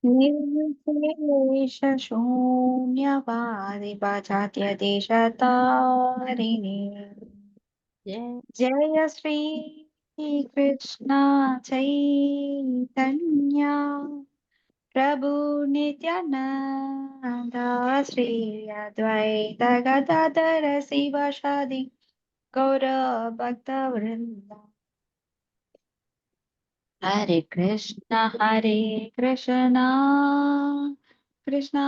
निर्विशेषशून्यवादि पाश्चात्यदेशतारिणि। जय श्री कृष्ण चैतन्य प्रभु नित्यानंद श्री अद्वैत गदाधर शिवासादि गौर भक्त वृंद। हरे कृष्णा कृष्णा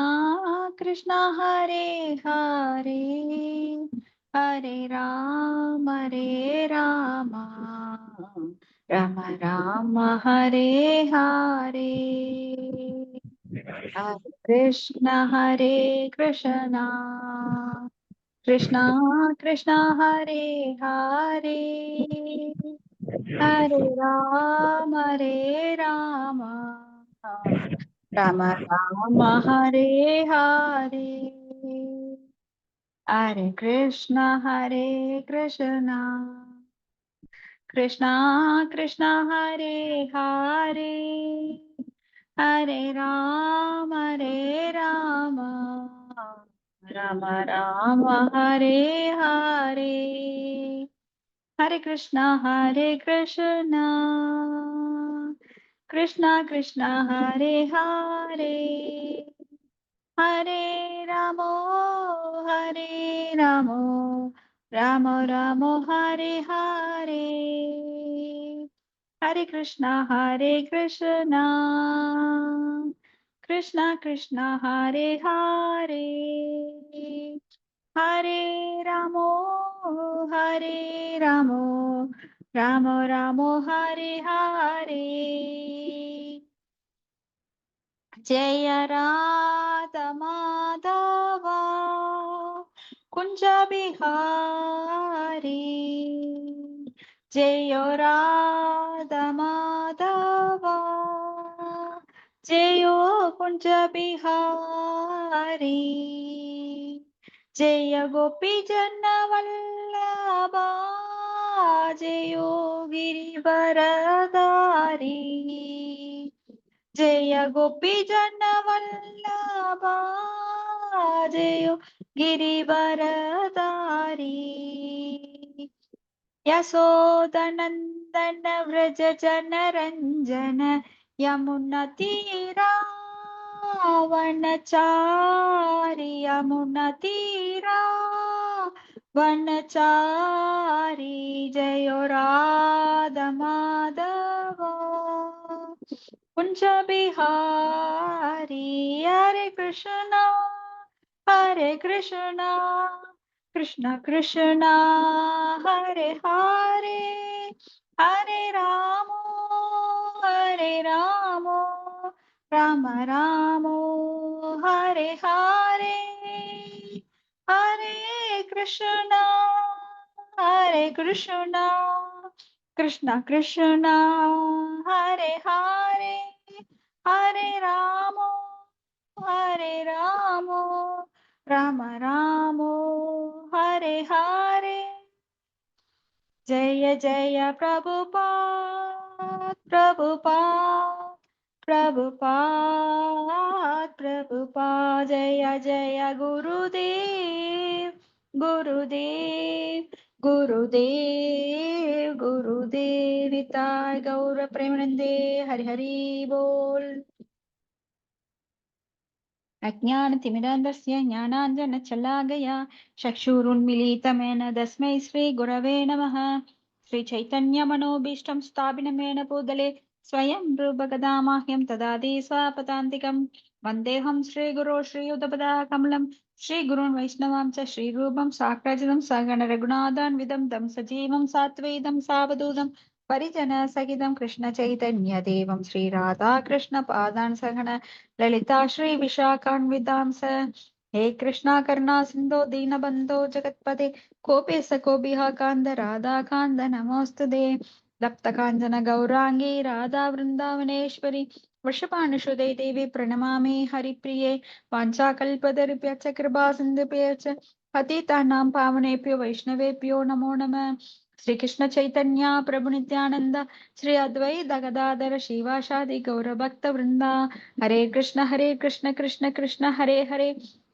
कृष्णा हरे हरे, हरे राम राम राम हरे हरे। हरे कृष्णा कृष्णा कृष्णा हरे हरे, हरे राम राम राम हरे हरे। हरे कृष्णा कृष्णा कृष्णा हरे हरे, हरे राम राम राम हरे हरे। हरे कृष्णा कृष्णा कृष्णा हरे हरे, हरे रामो राम राम हरे हरे। हरे कृष्णा कृष्णा कृष्णा हरे हरे, हरे रामो राम राम हरे हरे। जय राधा माधवा कुंज बिहारी, जय राधा माधवा जय कुंज बिहारी, जय गोपी जन वल्लभा जय गिरिवरधारी, जय गोपी जन वल्लभा जय गिरिवरधारी। यशोदनन्दन व्रज जन रञ्जन यमुना तीरा वनचारि, यमुना तीरा वनचारि, जय राधा माधव कुंज बिहारी। हरे कृष्णा कृष्णा कृष्णा हरे हरे, हरे राम राम राम हरे हरे। हरे कृष्णा कृष्णा कृष्णा हरे हरे, हरे राम राम राम हरे हरे। जय जय प्रभुपाद प्रभुपाद प्रभुपाद प्रभुपाद, जय जय गुरुदेव गुरुदेव गुरुदेव गुरुदेव निताय गौर प्रेमानंदे। हरि हरि बोल। अज्ञानतिमिरान्धस्य ज्ञानाञ्जनशलाकया चक्षुरुन्मीलितमेन तस्मै श्रीगुरवे नमः। श्रीचैतन्यमनोभीष्टं स्थापितमेन भूतले स्वयं रूपकदामाह्यं ददाति स्वापदान्तिकं। वन्देऽहं श्रीगुरो श्रीयुतपदाकमलं श्रीगुरून् वैष्णवां च श्रीरूपं साग्रजनं सगण रघुनाथान्वितं तं सजीवं सात्वेदं सावधूतं परिजन सहितं कृष्ण चैतन्य देवं श्रीराधा कृष्ण पादान् सगण ललिता श्री विशाखान्वितांस। हे कृष्णा करुणा सिंधो दीनबंधो जगत्पते कोपेश कोबिहा कांद राधा कांद नमोस्तुते। लप्त कांचन गौरांगी राधा वृंदावनेश्वरी वृषभानुसुते देवी प्रणमामि हरिप्रिये। वाञ्छाकल्पतरुभ्यश्च कृपा सिन्धुभ्यश्च पतितानां पावनेभ्यो वैष्णवेभ्यो नमो नमः। श्री कृष्ण चैतन्य प्रभु नित्यानंद श्री अद्वैत गदाधर शिवासादि गौर भक्त वृंदा हरे कृष्ण कृष्ण कृष्ण हरे हरे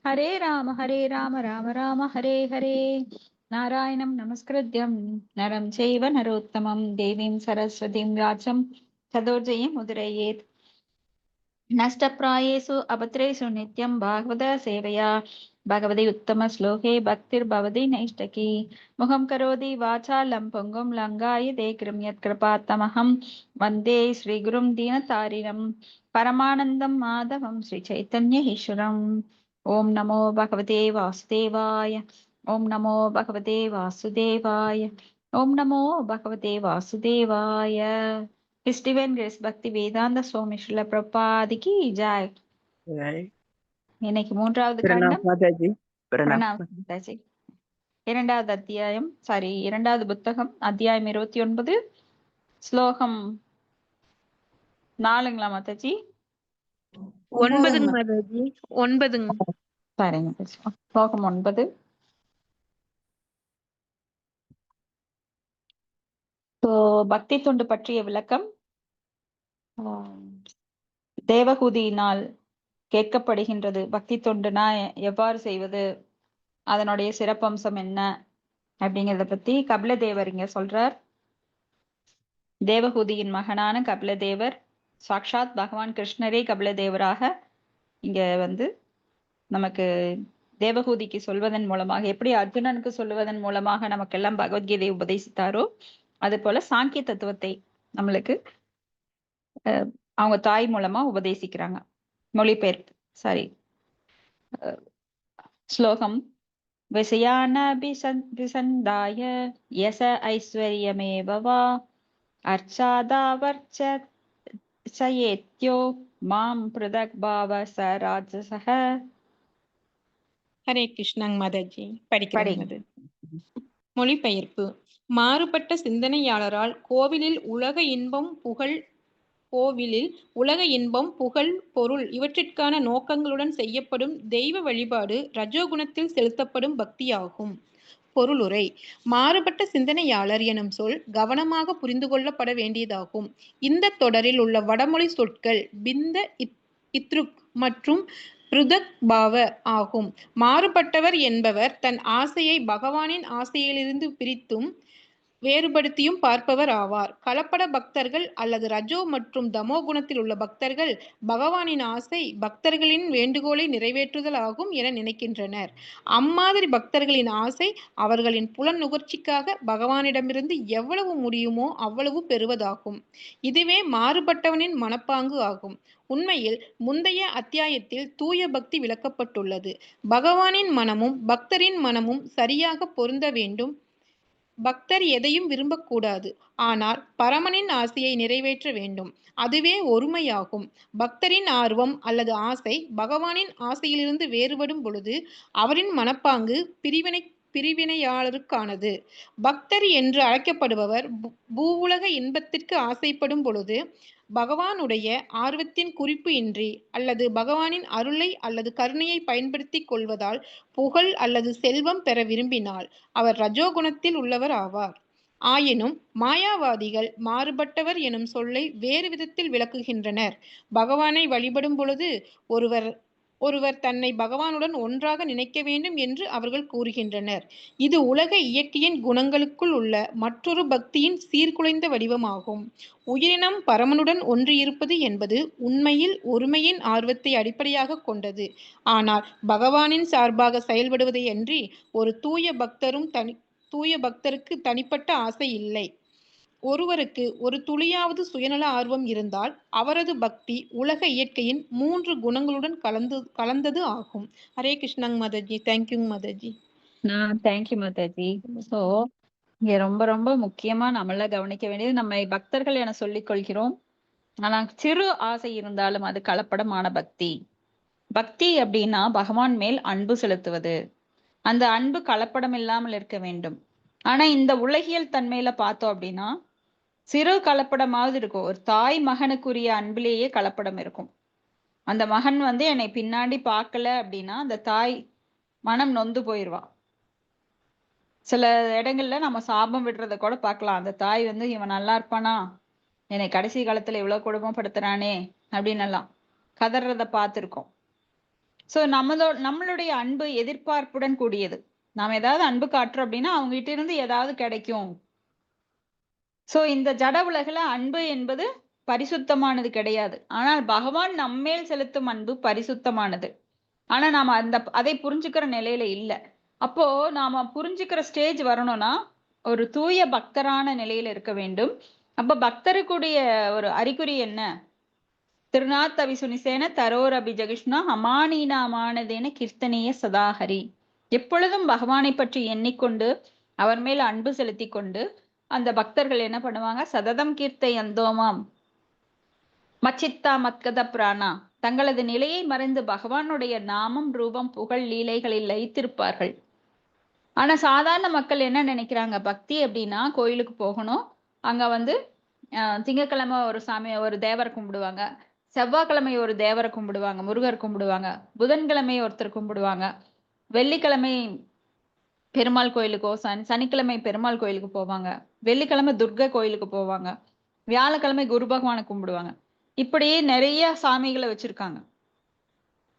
हरे राम राम राम हरे हरे नारायणं नमस्कृत्यं नरं चैव नरोत्तमं देवीं सरस्वतीं व्यासं ततोजयमुदीरयेत् नष्टप्रायेषु अभद्रेषु नित्यं भागवत सेवया भगवति उत्तमश्लोके भक्तिर्भवति नैष्टकी मुखं करोति वाचालं पुङ्गुं लङ्घायते यत्कृपात्तमहं वन्दे श्रीगुरुं दीनतारिणं परमानन्दं माधवं श्रीचैतन्यईश्वरम् ॐ नमो भगवते वासुदेवाय ॐ नमो भगवते वासुदेवाय ॐ नमो भगवते वासुदेवाय His Divine Grace Bhakti Vedanta Swami Srila Prabhupada ki jai. இன்னைக்கு மூன்றாவது பிரணாம் கண்டம். மாதாஜி. பிரணாம் மாதாஜி. இரண்டாவது அத்தியாயம், இரண்டாவது புத்தகம், அத்தியாயம் 29, ஸ்லோகம் 4ங்களா மாதாஜி? 9 மாதாஜி. 9. சரிங்க மாதாஜி. ஸ்லோகம் 9. பக்தி தொண்டு பற்றிய விளக்கம் தேவகூதியினால் கேட்கப்படுகின்றது. பக்தி தொண்டுனா எவ்வாறு செய்வது, அதனுடைய சிறப்பம்சம் என்ன அப்படிங்கிறத பத்தி கபிலதேவர் இங்க சொல்றார். தேவகூதியின் மகனான கபிலதேவர், சாக்ஷாத் பகவான் கிருஷ்ணரே கபிலதேவராக இங்க நமக்கு தேவகூதிக்கு சொல்வதன் மூலமாக, எப்படி அர்ஜுனனுக்கு சொல்லுவதன் மூலமாக நமக்கெல்லாம் பகவத்கீதை உபதேசித்தாரோ அது போல சாங்கிய தத்துவத்தை நம்மளுக்கு அவங்க தாய் மூலமா உபதேசிக்கிறாங்க. மொழிபெயர்ப்பு சாரி. ஸ்லோகம் விஷயானபிசந்தாய யச ஐஸ்வர்யமேவ வா அர்ச்சாதாவர்ச்சயேத்யோ மாம் ப்ருதக் பாவ ச ராஜசஹ. ஹரே கிருஷ்ணங் மாதாஜி. படிக்கிறேன். மொழிபெயர்ப்பு. மாறுபட்ட சிந்தனையாளரால் கோவிலில் உலக இன்பம் புகழ் பொருள் இவற்றிற்கான நோக்கங்களுடன் செய்யப்படும் தெய்வ வழிபாடு ரஜோகுணத்தில் செலுத்தப்படும் பக்தியாகும். பொருளுரை. மாறுபட்ட சிந்தனையாளர் எனும் சொல் கவனமாக புரிந்து கொள்ளப்பட வேண்டியதாகும். இந்த தொடரில் உள்ள வடமொழி சொற்கள் பிந்த, இத்ருக் மற்றும் பிருதக் பாவ ஆகும். மாறுபட்டவர் என்பவர் தன் ஆசையை பகவானின் ஆசையிலிருந்து பிரித்தும் வேறுபடுத்தியும் பார்ப்பவர் ஆவார். கலப்பட பக்தர்கள் அல்லது ரஜோ மற்றும் தமோ குணத்தில் உள்ள பக்தர்கள் பகவானின் ஆசை பக்தர்களின் வேண்டுகோளை நிறைவேற்றுதல் ஆகும் என நினைக்கின்றனர். அம்மாதிரி பக்தர்களின் ஆசை அவர்களின் புலன் நுகர்ச்சிக்காக பகவானிடமிருந்து எவ்வளவு முடியுமோ அவ்வளவு பெறுவதாகும். இதுவே மாறுபட்டவனின் மனப்பாங்கு ஆகும். உண்மையில் முந்தைய அத்தியாயத்தில் தூய பக்தி விளக்கப்பட்டுள்ளது. பகவானின் மனமும் பக்தரின் மனமும் சரியாக பொருந்த வேண்டும். பக்தர் எதையும் விரும்பக்கூடாது, ஆனால் பரமனின் ஆசையை நிறைவேற்ற வேண்டும். அதுவே ஒருமையாகும். பக்தரின் ஆர்வம் அல்லது ஆசை பகவானின் ஆசையிலிருந்து வேறுபடும் பொழுது அவரின் மனப்பாங்கு பிரிவினையாளருக்கானது. பக்தர் என்று அழைக்கப்படுபவர் பூவுலக இன்பத்திற்கு ஆசைப்படும் பொழுது பகவானுடைய ஆர்வத்தின் குறிப்பு இன்றி அல்லது பகவானின் அருளை அல்லது கருணையை பயன்படுத்தி கொள்வதால் புகழ் அல்லது செல்வம் பெற விரும்பினால் அவர் ரஜோகுணத்தில் உள்ளவர் ஆவார். ஆயினும் மாயாவாதிகள் மாறுபட்டவர் எனும் சொல்லை வேறு விதத்தில் விளக்குகின்றனர். பகவானை வழிபடும் பொழுது ஒருவர் தன்னை பகவானுடன் ஒன்றாக நினைக்க வேண்டும் என்று அவர்கள் கூறுகின்றனர். இது உலக இயற்கையின் குணங்களுக்குள் உள்ள மற்றொரு பக்தியின் சீர்குலைந்த வடிவமாகும். உயிரினம் பரமனுடன் ஒன்று இருப்பது என்பது உண்மையில் ஒருமையின் ஆர்வத்தை அடிப்படையாக கொண்டது. ஆனால் பகவானின் சார்பாக செயல்படுவதை அன்றி ஒரு தூய பக்தருக்கு தனிப்பட்ட ஆசை இல்லை. ஒருவருக்கு ஒரு துளியாவது சுயநல ஆர்வம் இருந்தால் அவரது பக்தி உலக இயற்கையின் 3 குணங்களுடன் கலந்தது ஆகும். Hare Krishna Mataji. Thank you Mataji. Thank you Mataji. So இங்க ரொம்ப ரொம்ப முக்கியமா நம்மள கவனிக்க வேண்டியது, நம்ம பக்தர்கள் என சொல்லிக் கொள்கிறோம். ஆனா சிறு ஆசை இருந்தாலும் அது கலப்படமான பக்தி. பக்தி அப்படின்னா பகவான் மேல் அன்பு செலுத்துவது. அந்த அன்பு கலப்படம் இல்லாமல் இருக்க வேண்டும். ஆனா இந்த உலகியல் தன்மையில பார்த்தோம் அப்படின்னா சிறு கலப்படமாவது இருக்கும். ஒரு தாய் மகனுக்குரிய அன்பிலேயே கலப்படம் இருக்கும். அந்த மகன் என்னை பின்னாடி பார்க்கல அப்படின்னா அந்த தாய் மனம் நொந்து போயிடுவா. சில இடங்கள்ல நம்ம சாபம் விடுறத கூட பார்க்கலாம். அந்த தாய் வந்து இவன் நல்லா இருப்பானா? என்னை கடைசி காலத்துல இவ்வளவு கொடுமைப்படுத்துறானே அப்படின்னு எல்லாம் கதறத பார்த்திருக்கோம். சோ நம்மளுடைய அன்பு எதிர்பார்ப்புடன் கூடியது. நாம ஏதாவது அன்பு காட்டுறோம் அப்படின்னா அவங்க கிட்ட இருந்து ஏதாவது கிடைக்கும். சோ இந்த ஜட உலகுல அன்பு என்பது பரிசுத்தமானது கிடையாது. ஆனால் பகவான் நம்மேல் செலுத்தும் அன்பு பரிசுத்தமானது. ஆனா நாம அதை புரிஞ்சுக்கிற நிலையில இல்ல. அப்போ நாம புரிஞ்சுக்கிற ஸ்டேஜ் வரணும்னா ஒரு தூய பக்தரான நிலையில இருக்க வேண்டும். அப்ப பக்தருக்குடைய ஒரு அறிகுறி என்ன? திருநாத்தவி சுனிசேன தரோர் அபிஜகிஷ்ணா அமானீனாமானதேன கீர்த்தனீய சதாஹரி. எப்பொழுதும் பகவானை பற்றி எண்ணிக்கொண்டு அவர் மேல் அன்பு செலுத்தி கொண்டு அந்த பக்தர்கள் என்ன பண்ணுவாங்க? சததம் கீர்த்தை அந்தோமாம் மச்சித்தா மத்கத பிராணா. தங்களது நிலையை மறைந்து பகவானுடைய நாமம் ரூபம் புகழ் லீலைகளில் லயித்திருப்பார்கள். ஆனா சாதாரண மக்கள் என்ன நினைக்கிறாங்க? பக்தி அப்படின்னா கோயிலுக்கு போகணும், அங்க வந்து திங்கட்கிழமை ஒரு ஒரு தேவரை கும்பிடுவாங்க, செவ்வாய்க்கிழமை ஒரு தேவரை கும்பிடுவாங்க, முருகர் கும்பிடுவாங்க, புதன்கிழமை ஒருத்தர் கும்பிடுவாங்க, வெள்ளிக்கிழமை பெருமாள் கோயிலுக்கோ சனிக்கிழமை பெருமாள் கோயிலுக்கு போவாங்க, வெள்ளிக்கிழமை துர்கை கோயிலுக்கு போவாங்க, வியாழக்கிழமை குரு பகவானை கும்பிடுவாங்க. இப்படி நிறைய சாமிகளை வச்சிருக்காங்க.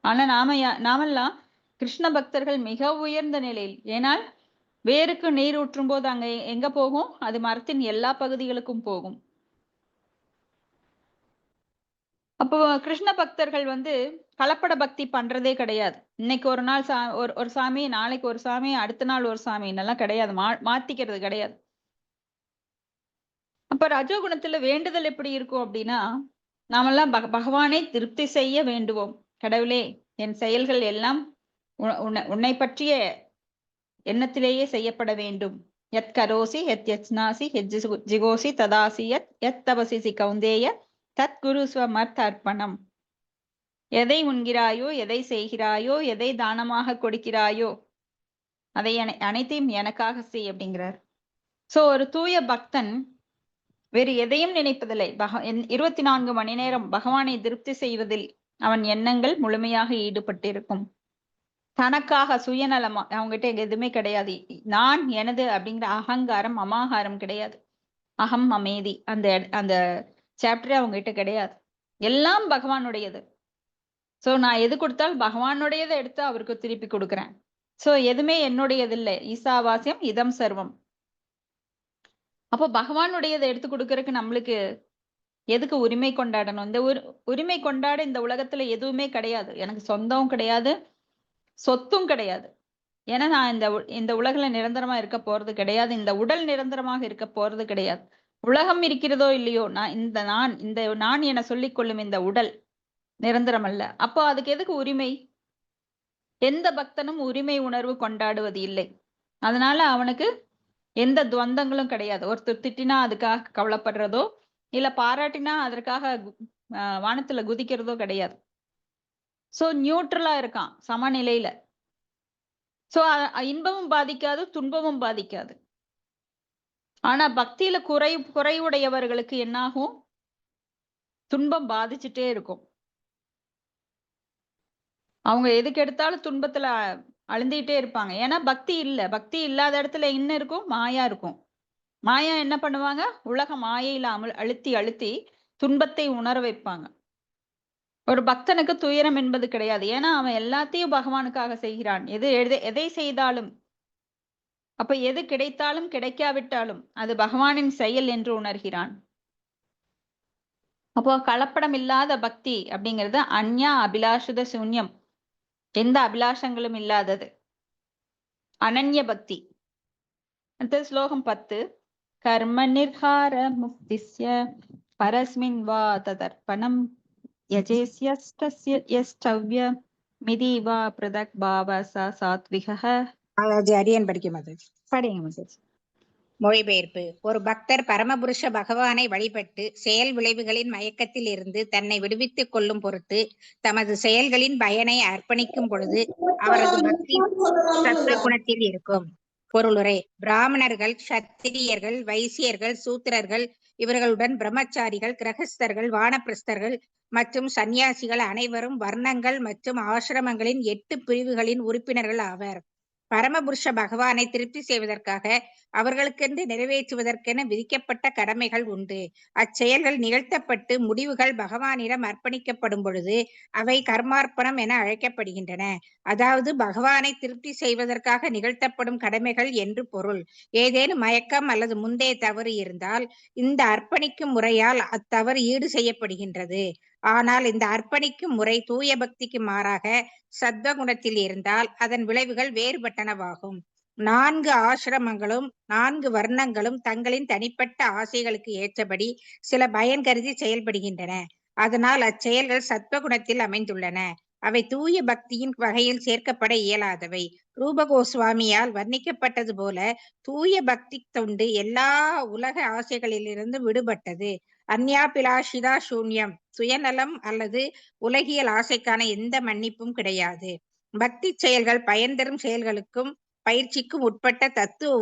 ஆனா நாமெல்லாம் கிருஷ்ண பக்தர்கள் மிக உயர்ந்த நிலையில். ஏனால் வேருக்கு நீர் ஊற்றும் போது அங்க எங்க போகும்? அது மரத்தின் எல்லா பகுதிகளுக்கும் போகும். அப்போ கிருஷ்ண பக்தர்கள் வந்து கலப்பட பக்தி பண்றதே கிடையாது. இன்னைக்கு ஒரு நாள் ஒரு சாமி, நாளைக்கு ஒரு சாமி, அடுத்த நாள் ஒரு சாமி எல்லாம் கிடையாது. மாத்திக்கிறது கிடையாது. அப்ப ரஜோகுணத்துல வேண்டுதல் எப்படி இருக்கும் அப்படின்னா, நாமெல்லாம் பகவானை திருப்தி செய்ய வேண்டுவோம். கடவுளே, என் செயல்கள் எல்லாம் உன்னை பற்றிய எண்ணத்திலேயே செய்யப்பட வேண்டும். யத் கரோசி யத் யச்னாசி யத் ஜிகோசி ததாசி யத் தபசிசி கௌந்தேய தத் குரு ஸ்வமர்த்த அர்ப்பணம். எதை உண்கிறாயோ, எதை செய்கிறாயோ, எதை தானமாக கொடுக்கிறாயோ, அதை அனைத்தையும் எனக்காக செய் அப்படிங்கிறார். சோ ஒரு தூய பக்தன் வேறு எதையும் நினைப்பதில்லை. 24 மணி நேரம் பகவானை திருப்தி செய்வதில் அவன் எண்ணங்கள் முழுமையாக ஈடுபட்டிருக்கும். தனக்காக சுயநலமா அவங்ககிட்ட எதுவுமே கிடையாது. நான் எனது அப்படிங்கிற அகங்காரம் அமாகாரம் கிடையாது. அகம் அமைதி அந்த அந்த சாப்டரே அவங்க கிட்ட கிடையாது. எல்லாம் பகவானுடையது. சோ நான் எது கொடுத்தாலும் பகவானுடையதை எடுத்து அவருக்கு திருப்பி கொடுக்குறேன். சோ எதுவுமே என்னுடையது இல்லை. ஈசாவாசியம் இதம் சர்வம். அப்போ பகவானுடையதை எடுத்து கொடுக்கறதுக்கு நம்மளுக்கு எதுக்கு உரிமை கொண்டாடணும்? இந்த உரிமை கொண்டாட இந்த உலகத்துல எதுவுமே கிடையாது. எனக்கு சொந்தம் கிடையாது, சொத்தும் கிடையாது. ஏன்னா நான் இந்த உலகில நிரந்தரமா இருக்க போறது கிடையாது. இந்த உடல் நிரந்தரமாக இருக்க போறது கிடையாது. உலகம் இருக்கிறதோ இல்லையோ, நான் என சொல்லிக் கொள்ளும் இந்த உடல் நிரந்தரம் அல்ல. அப்போ அதுக்கு எதுக்கு உரிமை? எந்த பக்தனும் உரிமை உணர்வு கொண்டாடுவது இல்லை. அதனால அவனுக்கு எந்த துவந்தங்களும் கிடையாது. ஒருத்தர் திட்டினா அதுக்காக கவலைப்படுறதோ, இல்ல பாராட்டினா அதற்காக வானத்துல குதிக்கிறதோ கிடையாது. சோ நியூட்ரலா இருக்கான், சமநிலையில. சோ இன்பமும் பாதிக்காது, துன்பமும் பாதிக்காது. ஆனா பக்தியில குறைவுடையவர்களுக்கு என்னாகும்? துன்பம் பாதிச்சுட்டே இருக்கும். அவங்க எதுக்கு எடுத்தாலும் துன்பத்துல அழுந்திட்டே இருப்பாங்க. ஏன்னா பக்தி இல்ல. பக்தி இல்லாத இடத்துல என்ன இருக்கும்? மாயா இருக்கும். மாயா என்ன பண்ணுவாங்க? உலக மாயையில அழுத்தி அழுத்தி துன்பத்தை உணர வைப்பாங்க. ஒரு பக்தனுக்கு துயரம் என்பது கிடையாது. ஏன்னா அவன் எல்லாத்தையும் பகவானுக்காக செய்கிறான். எதை செய்தாலும், அப்ப எது கிடைத்தாலும் கிடைக்காவிட்டாலும் அது பகவானின் செயல் என்று உணர்கிறான். அப்போ கலப்படம் இல்லாத பக்தி அப்படிங்கிறது அன்யா அபிலாஷத சூன்யம். எந்த அபிலாஷங்களும் இல்லாதது அனன்ய பக்தி. அடுத்த ஸ்லோகம் 10. கர்ம நிர்ஹார முக்திஸ்ய பரஸ்மின் வா ததர்ப்பணம் யஜேஸ்யஸ்தவ்ய மிதி வா பிரதக் பாவ சாத்விக. அரியன் படிக்க மாதாஜி. படிங்க மாதாஜி. மொழிபெயர்ப்பு. ஒரு பக்தர் பரமபுருஷ பகவானை வழிபட்டு செயல் விளைவுகளின் மயக்கத்தில் இருந்து தன்னை விடுவித்துக் கொள்ளும் பொருட்டு தமது செயல்களின் பயனை அர்ப்பணிக்கும் பொழுது அவரது பக்தி சத்வ குணத்தில் இருக்கும். பொருளுரை. பிராமணர்கள், சத்திரியர்கள், வைசியர்கள், சூத்திரர்கள் இவர்களுடன் பிரம்மச்சாரிகள், கிரகஸ்தர்கள், வானப்பிரஸ்தர்கள் மற்றும் சந்நியாசிகள் அனைவரும் வர்ணங்கள் மற்றும் ஆசிரமங்களின் 8 பிரிவுகளின் உறுப்பினர்கள் ஆவர். பரமபுருஷ பகவானை திருப்தி செய்வதற்காக அவர்களுக்கென்று நிறைவேற்றுவதற்கென விதிக்கப்பட்ட கடமைகள் உண்டு. அச்செயல்கள் நிகழ்த்தப்பட்டு முடிவுகள் பகவானிடம் அர்ப்பணிக்கப்படும் பொழுது அவை கர்மார்ப்பணம் என அழைக்கப்படுகின்றன. அதாவது பகவானை திருப்தி செய்வதற்காக நிகழ்த்தப்படும் கடமைகள் என்று பொருள். ஏதேனும் மயக்கம் அல்லது முந்தைய தவறு இருந்தால் இந்த அர்ப்பணிக்கும் முறையால் அத்தவறு ஈடு செய்யப்படுகின்றது. ஆனால் இந்த அர்ப்பணிக்கும் முறை தூய பக்திக்கு மாறாக சத்வகுணத்தில் இருந்தால் அதன் விளைவுகள் வேறுபட்டனவாகும். 4 ஆசிரமங்களும் 4 வர்ணங்களும் தங்களின் தனிப்பட்ட ஆசைகளுக்கு ஏற்றபடி சில பயன் கருதி செயல்படுகின்றன. அதனால் அச்செயல்கள் சத்வகுணத்தில் அமைந்துள்ளன. அவை தூய பக்தியின் வகையில் சேர்க்கப்பட இயலாதவை. ரூப கோஸ்வாமியால் வர்ணிக்கப்பட்டது போல தூய பக்தி தொண்டு எல்லா உலக ஆசைகளிலிருந்து விடுபட்டது. அந்யாபிலாஷிதா சூன்யம், சுயநலம் அல்லது உலகியல் ஆசைக்கான எந்த மன்னிப்பும் கிடையாது. பக்தி செயல்கள் பயன் தரும் செயல்களுக்கும் பயிற்சிக்கும் உட்பட்ட தத்துவ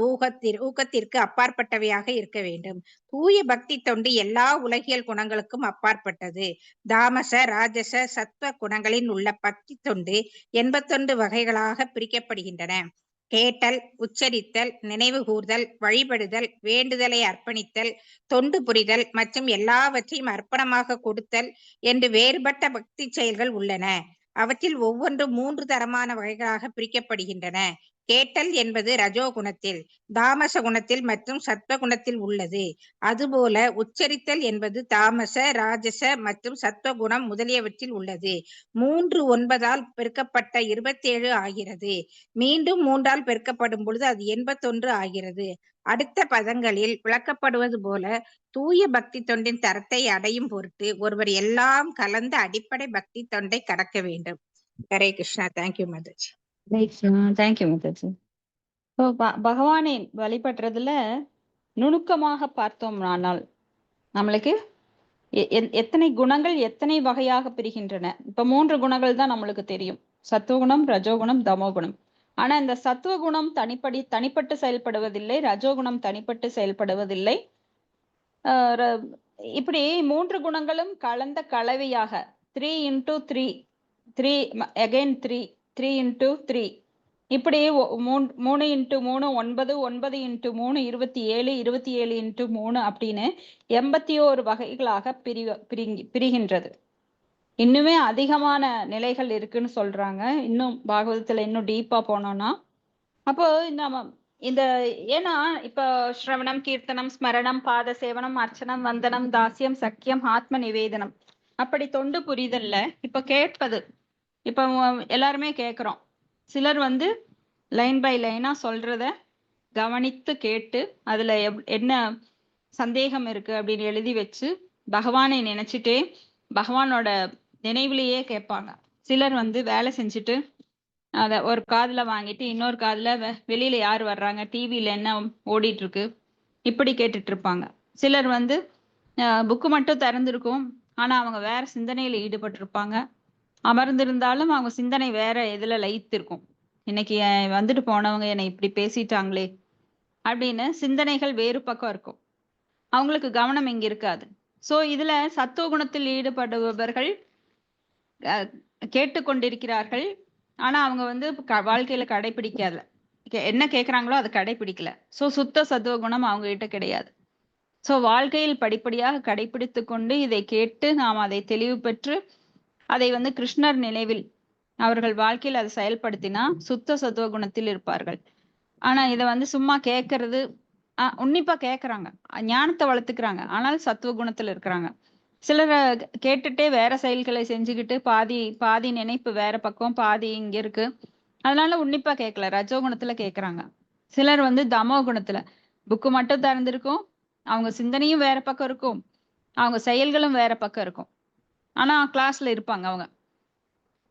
ஊக்கத்திற்கு அப்பாற்பட்டவையாக இருக்க வேண்டும். தூய பக்தி தொண்டு எல்லா உலகியல் குணங்களுக்கும் அப்பாற்பட்டது. தாமச, ராஜச, சத்வ குணங்களில் உள்ள பக்தி தொண்டு 81 வகைகளாக பிரிக்கப்படுகின்றன. கேட்டல், உச்சரித்தல், நினைவு கூர்தல், வழிபடுதல், வேண்டுதலை அர்ப்பணித்தல், தொண்டு புரிதல் மற்றும் எல்லாவற்றையும் அர்ப்பணமாக கொடுத்தல் என்று வேறுபட்ட பக்தி செயல்கள் உள்ளன. அவற்றில் ஒவ்வொன்று 3 தரமான வகைகளாக பிரிக்கப்படுகின்றன. கேட்டல் என்பது ரஜோகுணத்தில், தாமச குணத்தில் மற்றும் சத்வகுணத்தில் உள்ளது. அதுபோல உச்சரித்தல் என்பது தாமச, ராஜச மற்றும் சத்வகுணம் முதலியவற்றில் உள்ளது. 3 9ஆல் பெருக்கப்பட்ட 27 ஆகிறது. மீண்டும் 3ஆல் பெருக்கப்படும் பொழுது அது 81 ஆகிறது. அடுத்த பதங்களில் விளக்கப்படுவது போல தூய பக்தி தொண்டின் தரத்தை அடையும் பொருட்டு ஒருவர் எல்லாம் கலந்த அடிப்படை பக்தி தொண்டை கடக்க வேண்டும். Hare Krishna. Thank you Mataji. Thank you Mataji. So பகவானை வழிபடுறதுல நுணுக்கமாக பார்த்தோம்னால் நம்மளுக்கு எத்தனை குணங்கள் எத்தனை வகையாக பிரிகின்றன. இப்ப 3 குணங்கள் தான் நம்மளுக்கு தெரியும், சத்துவகுணம், ரஜோகுணம், தமோகுணம். ஆனா இந்த சத்துவகுணம் தனிப்பட்டு செயல்படுவதில்லை, ரஜோகுணம் தனிப்பட்டு செயல்படுவதில்லை. இப்படி 3 குணங்களும் கலந்த கலவையாக 3 into 3 3 again 3 3 into 3 இப்படி 3 into 3 9 9 into 3 27 27 into 3 அப்படின்னு 81 வகைகளாக பிரிகின்றது. இன்னுமே அதிகமான நிலைகள் இருக்குன்னு சொல்றாங்க. இன்னும் பாகவதத்துல இன்னும் டீப்பா போனோம்னா அப்போ நம்ம இந்த ஏன்னா இப்ப ஸ்ரவணம், கீர்த்தனம், ஸ்மரணம், பாத சேவனம், அர்ச்சனம், வந்தனம், தாசியம், சக்கியம், ஆத்ம நிவேதனம் அப்படி தொண்டு புரிதல்ல இப்ப கேட்பது, இப்ப எல்லாருமே கேட்கிறோம். சிலர் லைன் பை லைனா சொல்றத கவனித்து கேட்டு அதுல என்ன சந்தேகம் இருக்கு அப்படின்னு எழுதி வச்சு பகவானை நினைச்சிட்டே பகவானோட நினைவுலயே கேட்பாங்க. சிலர் வேலை செஞ்சுட்டு அத ஒரு காதுல வாங்கிட்டு இன்னொரு காதுல வெளியில யார் வர்றாங்க, டிவியில என்ன ஓடிட்டு இருக்கு இப்படி கேட்டுட்டு இருப்பாங்க. சிலர் புக்கு மட்டும் திறந்திருக்கும், ஆனா அவங்க வேற சிந்தனையில ஈடுபட்டு இருப்பாங்க. அமர்ந்திருந்தாலும் அவங்க சிந்தனை வேற எதுல லயித்திருக்கும். இன்னைக்கு வந்துட்டு போனவங்க என்னை இப்படி பேசிட்டாங்களே அப்படின்னு சிந்தனைகள் வேறு பக்கம் இருக்கும். அவங்களுக்கு கவனம் இங்க இருக்காது. சோ இதுல சத்துவ குணத்தில் ஈடுபடுபவர்கள் கேட்டுக்கொண்டிருக்கிறார்கள். ஆனா அவங்க வாழ்க்கையில கடைபிடிக்காத என்ன கேட்கிறாங்களோ அதை கடைபிடிக்கல. சோ சுத்த சத்துவ குணம் அவங்க கிட்ட கிடையாது. சோ வாழ்க்கையில் படிப்படியாக கடைபிடித்து கொண்டு இதை கேட்டு நாம் அதை தெளிவு பெற்று அதை கிருஷ்ணர் நினைவில் அவர்கள் வாழ்க்கையில் அதை செயல்படுத்தினா சுத்த சத்துவ குணத்தில் இருப்பார்கள். ஆனா இதை சும்மா கேட்கறது உன்னிப்பா கேட்கறாங்க, ஞானத்தை வளர்த்துக்கிறாங்க, ஆனால் சத்துவ குணத்துல இருக்கிறாங்க. சிலர் கேட்டுட்டே வேற செயல்களை செஞ்சுக்கிட்டு பாதி நினைப்பு வேற பக்கம், பாதி இங்க இருக்கு, அதனால உன்னிப்பா கேட்கல, ரஜோகுணத்துல கேட்கறாங்க. சிலர் தமோ குணத்துல புக்கு மட்டும் திறந்திருக்கும், அவங்க சிந்தனையும் வேற பக்கம் இருக்கும், அவங்க செயல்களும் வேற பக்கம் இருக்கும், ஆனா கிளாஸ்ல இருப்பாங்க அவங்க.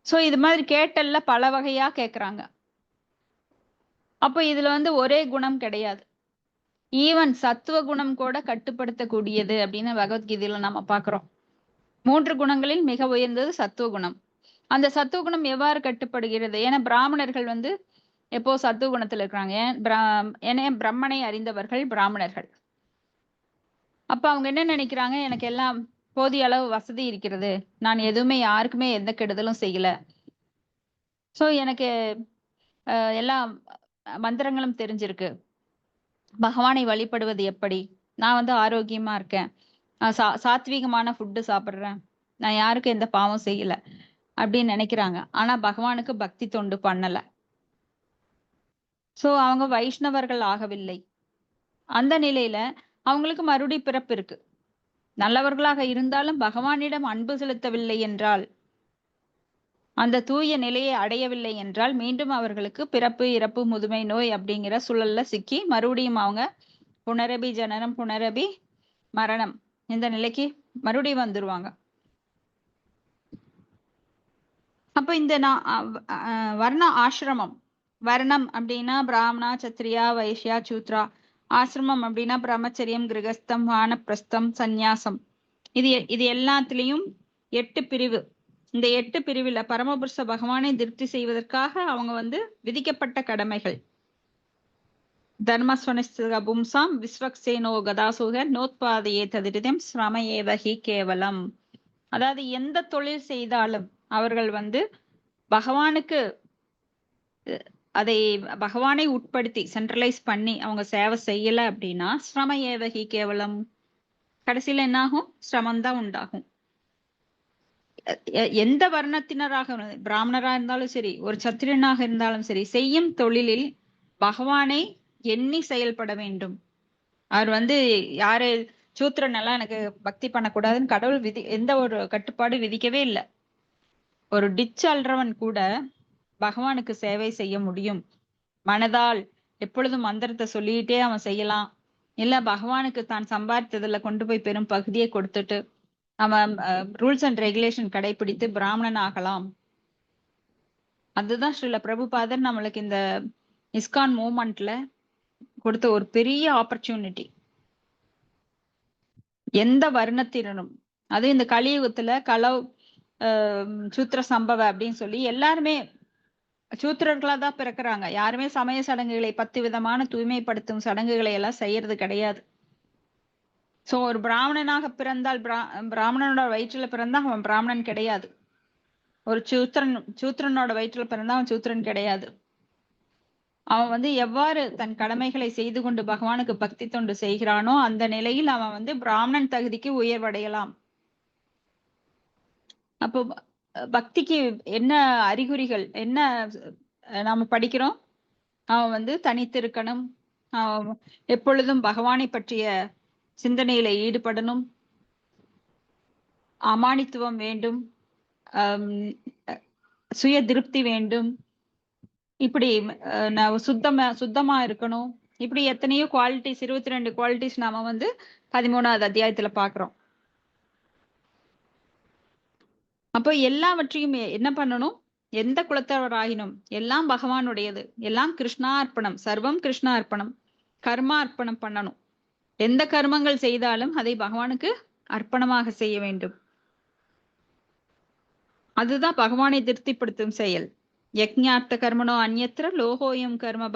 சோ இது மாதிரி கேட்டல்ல பல வகையா கேட்கறாங்க. அப்போ இதுல ஒரே குணம் கிடையாது. ஈவன் சத்துவ குணம் கூட கட்டுப்படுத்தக்கூடியது அப்படின்னு பகவத்கீதையில நம்ம பாக்குறோம். 3 குணங்களில் மிக உயர்ந்தது சத்துவ குணம். அந்த சத்துவ குணம் எவ்வாறு கட்டுப்படுகிறது? ஏன்னா பிராமணர்கள் எப்போ சத்துவ குணத்துல இருக்கிறாங்க. ஏன்னா பிரம்மனை அறிந்தவர்கள் பிராமணர்கள். அப்ப அவங்க என்ன நினைக்கிறாங்க, எனக்கு எல்லாம் போதிய அளவு வசதி இருக்கிறது, நான் எதுவுமே யாருக்குமே எந்த கெடுதலும் செய்யல, சோ எனக்கு எல்லாம் மந்திரங்களும் தெரிஞ்சிருக்கு. பகவானை வழிபடுவது எப்படி? நான் வந்து ஆரோக்கியமா இருக்கேன். சாத்வீகமான ஃபுட்டு சாப்பிடுறேன். நான் யாருக்கும் எந்த பாவம் செய்யல. அப்படின்னு நினைக்கிறாங்க. ஆனா பகவானுக்கு பக்தி தொண்டு பண்ணல. சோ அவங்க வைஷ்ணவர்கள் ஆகவில்லை. அந்த நிலையில அவங்களுக்கு மறுபடி பிறப்பு இருக்கு. நல்லவர்களாக இருந்தாலும் பகவானிடம் அன்பு செலுத்தவில்லை என்றால், அந்த தூய நிலையை அடையவில்லை என்றால், மீண்டும் அவர்களுக்கு பிறப்பு, இறப்பு, முதுமை, நோய் அப்படிங்கிற சூழல்ல சிக்கி மறுபடியும் அவங்க புனரபி ஜனனம், புனரபி மரணம் இந்த நிலைக்கு மறுபடியும் வந்துருவாங்க. அப்ப இந்த வர்ண ஆசிரமம், வர்ணம் அப்படின்னா பிராமணா, சத்திரியா, வைஷ்யா, சூத்ரா. ஆசிரமம் அப்படின்னா பிரம்மச்சரியம், கிரகஸ்தம், வானப்பிரஸ்தம், சந்நியாசம். இது எல்லாத்துலயும் 8 பிரிவு. இந்த 8 பிரிவுல பரமபுருஷ பகவானை திருப்தி செய்வதற்காக அவங்க வந்து விதிக்கப்பட்ட கடமைகள். தர்மஸ்வனிஸ்த பும்சாம் விஸ்வக்சேனோ கதாசுக நோத்பாதையே ததிரிதம் ஸ்ரம ஏவஹி கேவலம். அதாவது எந்த தொழில் செய்தாலும் அவர்கள் வந்து பகவானுக்கு அதை பகவானை உட்படுத்தி சென்ட்ரலைஸ் பண்ணி அவங்க சேவை செய்யல அப்படின்னா ஸ்ரம ஏவகி கேவலம். கடைசியில என்ன ஆகும்? சிரமம்தான் உண்டாகும். எந்த வர்ணத்தினராக, பிராமணரா இருந்தாலும் சரி, ஒரு சத்திரியனாக இருந்தாலும் சரி, செய்யும் தொழிலில் பகவானை எண்ணி செயல்பட வேண்டும். அவர் வந்து யாரு சூத்திரன் எல்லாம் எனக்கு பக்தி பண்ணக்கூடாதுன்னு கடவுள் எந்த ஒரு கட்டுப்பாடு விதிக்கவே இல்லை. ஒரு டிச் அல்றவன் கூட பகவானுக்கு சேவை செய்ய முடியும். மனதால் எப்பொழுதும் மந்திரத்தை சொல்லிட்டே அவன் செய்யலாம். இல்ல பகவானுக்கு தான் சம்பாதித்ததுல கொண்டு போய் பெரும் பகுதியை கொடுத்துட்டு அவன் ரூல்ஸ் அண்ட் ரெகுலேஷன் கடைபிடித்து பிராமணன் ஆகலாம். அதுதான் ஸ்ரீல பிரபுபாதர் நம்மளுக்கு இந்த இஸ்கான் மூவ்மெண்ட்ல கொடுத்த ஒரு பெரிய ஆப்பர்ச்சுனிட்டி. எந்த வர்ணத்தினரும், அது இந்த கலியுகத்துல கலவ் சூத்திர சம்பவ அப்படின்னு சொல்லி எல்லாருமே சூத்திரர்களா தான் பிறக்கிறாங்க. யாருமே சமய சடங்குகளை 10 விதமான தூய்மைப்படுத்தும் சடங்குகளை எல்லாம் செய்யறது கிடையாது. சோ ஒரு பிராமணனாக பிறந்தால் பிராமணனோட வயிற்றுல பிறந்தா அவன் பிராமணன் கிடையாது. ஒரு சூத்திரனோட வயிற்றுல பிறந்தா அவன் சூத்திரன் கிடையாது. அவன் வந்து எவ்வாறு தன் கடமைகளை செய்து கொண்டு பகவானுக்கு பக்தி தொண்டு செய்கிறானோ அந்த நிலையில் அவன் வந்து பிராமணன் தகுதிக்கு உயர்வடையலாம். அப்போ பக்திக்கு என்ன அறிகுறிகள், என்ன நாம படிக்கிறோம்? அவன் வந்து தனித்திருக்கணும், எப்பொழுதும் பகவானை பற்றிய சிந்தனையில ஈடுபடணும், அமானித்துவம் வேண்டும், சுய திருப்தி வேண்டும், இப்படி சுத்தமா இருக்கணும். இப்படி எத்தனையோ குவாலிட்டிஸ், 22 குவாலிட்டிஸ் நாம வந்து 13வது அத்தியாயத்துல பாக்குறோம். அப்போ எல்லாவற்றையும் என்ன பண்ணணும்? எந்த குலத்தவராகினும் எல்லாம் பகவானுடையது, எல்லாம் கிருஷ்ணா அர்ப்பணம், சர்வம் கிருஷ்ணா அர்ப்பணம், கர்மா அர்ப்பணம் பண்ணணும். எந்த கர்மங்கள் செய்தாலும் அதை பகவானுக்கு அர்ப்பணமாக செய்ய வேண்டும். அதுதான் பகவானை திருப்திப்படுத்தும் செயல். யக்ஞார்த்த கர்மனோ அந்யத்ர லோகோயம் கர்ம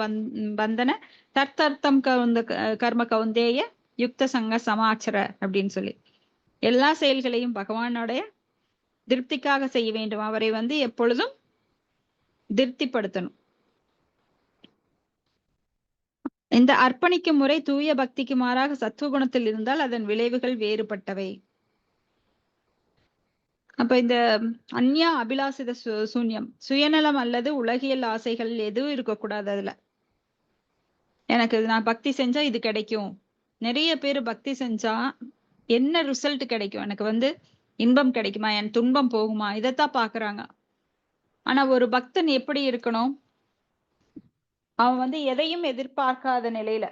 பந்தன தர்த்தர்த்தம் கர்ம கவுந்தேய யுக்த சங்க சமாச்சர அப்படின்னு சொல்லி எல்லா செயல்களையும் பகவானுடைய திருப்திக்காக செய்ய வேண்டும். அவரை வந்து எப்பொழுதும் திருப்திப்படுத்தணும். இந்த அர்ப்பணிக்கும் முறை தூய பக்திக்கு மாறாக சத்துவகுணத்தில் இருந்தால் அதன் விளைவுகள் வேறுபட்டவை. அப்ப இந்த அந்யா அபிலாசித சூன்யம், சுயநலம் அல்லது உலகியல் ஆசைகள் எதுவும் இருக்கக்கூடாது. அதுல எனக்கு நான் பக்தி செஞ்சா இது கிடைக்கும். நிறைய பேர் பக்தி செஞ்சா என்ன ரிசல்ட் கிடைக்கும், எனக்கு வந்து இன்பம் கிடைக்குமா, என் துன்பம் போகுமா, இதைத்தான் பாக்குறாங்க. ஆனா ஒரு பக்தன் எப்படி இருக்கணும்? அவன் வந்து எதையும் எதிர்பார்க்காத நிலையில,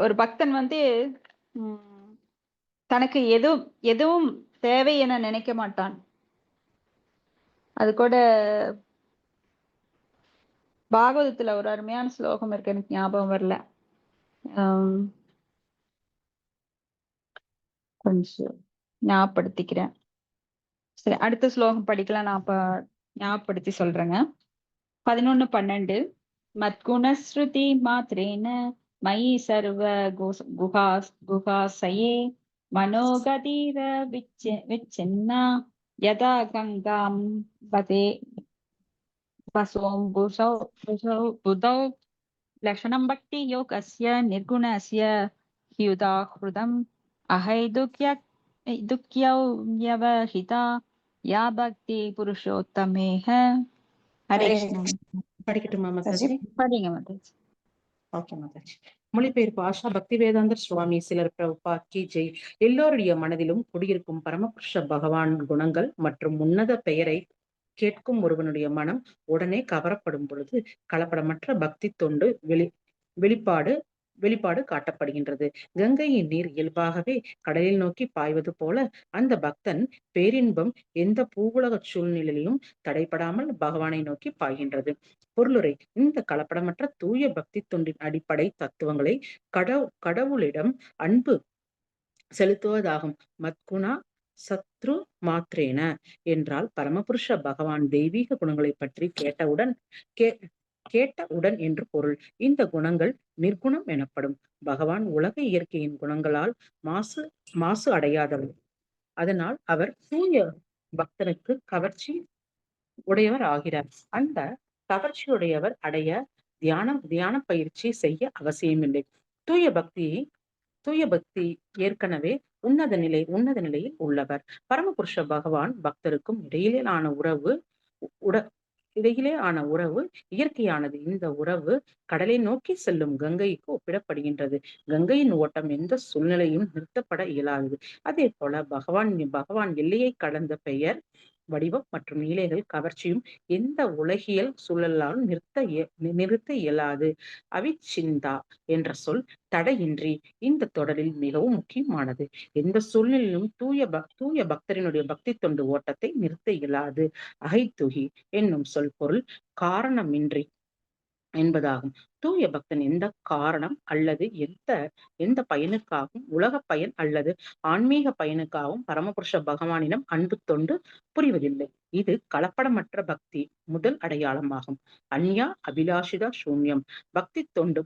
ஒரு பக்தன் வந்து தனக்கு எதுவும் தேவை என நினைக்க மாட்டான். அது கூட பாகவதத்துல ஒரு அருமையான ஸ்லோகம் இருக்கு, எனக்கு ஞாபகம் வரல. கொஞ்சம் ஞாபகப்படுத்திக்கிறேன். சரி, அடுத்த ஸ்லோகம் படிக்கலாம். நான் அப்ப ஞாபகப்படுத்தி சொல்றேங்க. 11:12 மத்குணஸ்ருதி மாத்ரேன மயி சர்வ குஹாசயே மனோகதீர விச்சின்னா யதா கங்காம் பசுவோம் புதௌ லக்ஷணம் பக்தி யோகஸ்ய நிர்குணஸ்ய ஹ்யுதாஹ்ருதம் துக்யவ்யவஹிதா யா பக்தி புருஷோத்தமேஹ. ஹரே ஹரே கிருஷ்ணா. படிக்கட்டுமா சசி. மாதாஜி? படிங்க மாதாஜி. ஓகே மாதாஜி. மொழிபெயர்ப்பு ஆஷா பக்தி வேதாந்தர் சுவாமி சிலர் பிரபுபாத் கி ஜெய். எல்லோருடைய மனதிலும் குடியிருக்கும் பரமபுருஷ பகவான் குணங்கள் மற்றும் உன்னத பெயரை கேட்கும் ஒருவனுடைய மனம் உடனே கவரப்படும் பொழுது கலப்படமற்ற பக்தி தொண்டு வெளிப்பாடு காட்டப்படுகின்றது. கங்கையின் நீர் இயல்பாகவே கடலில் நோக்கி பாய்வது போல அந்த பக்தன் பேரின்பம் எந்த பூவுலக சூழ்நிலையிலும் தடைபடாமல் பகவானை நோக்கி பாய்கின்றது. பொருளுரை: இந்த கலப்படமற்ற தூய பக்தி தொண்டின் அடிப்படை தத்துவங்களை கடவுளிடம் அன்பு செலுத்துவதாகும். மத்குணா சத்ரு மாத்ரேன என்றால் பரமபுருஷ பகவான் தெய்வீக குணங்களை பற்றி கேட்டவுடன் என்று பொருள். இந்த குணங்கள் நிர்குணம் எனப்படும். பகவான் உலக இயற்கையின் குணங்களால் மாசு அடையாதவர். அதனால் அவர் தூய பக்தனுக்கு கவர்ச்சி உடையவர் ஆகிறார். அந்த கவர்ச்சியுடையவர் அடைய தியான பயிற்சி செய்ய அவசியமில்லை. தூய பக்தி ஏற்கனவே உன்னத நிலையில் உள்ளவர். பரமபுருஷ பகவான் பக்தருக்கும் இடையிலேயான உறவு இயற்கையானது. இந்த உறவு கடலை நோக்கி செல்லும் கங்கைக்கு ஒப்பிடப்படுகின்றது. கங்கையின் ஓட்டம் எந்த சூழ்நிலையும் நிறுத்தப்பட இயலாதது. அதே போல பகவான் எல்லையை கடந்த பெயர், வடிவம் மற்றும் லீலைகள் கவர்ச்சியும் எந்த உலகியல் சூழலாலும் நிறுத்த இயலாது. அவிச்சிந்தா என்ற சொல் தடையின்றி இந்த தொடரில் மிகவும் முக்கியமானது. எந்த சூழ்நிலையிலும் தூய பக்தரினுடைய பக்தி தொண்டு ஓட்டத்தை நிறுத்த இயலாது. அகைத்துகி என்னும் சொல் பொருள் காரணமின்றி என்பதாகும். தூய பக்தன் எந்த காரணம் அல்லது எந்த பயனுக்காகவும் உலக பயன் அல்லது ஆன்மீக பயனுக்காகவும் பரமபுருஷ பகவானிடம் அன்பு தொண்டு புரிவதில்லை. இது கலப்படமற்ற பக்தி முதல் அடையாளமாகும். அன்யா அபிலாஷிதா சூன்யம். பக்தி தொண்டு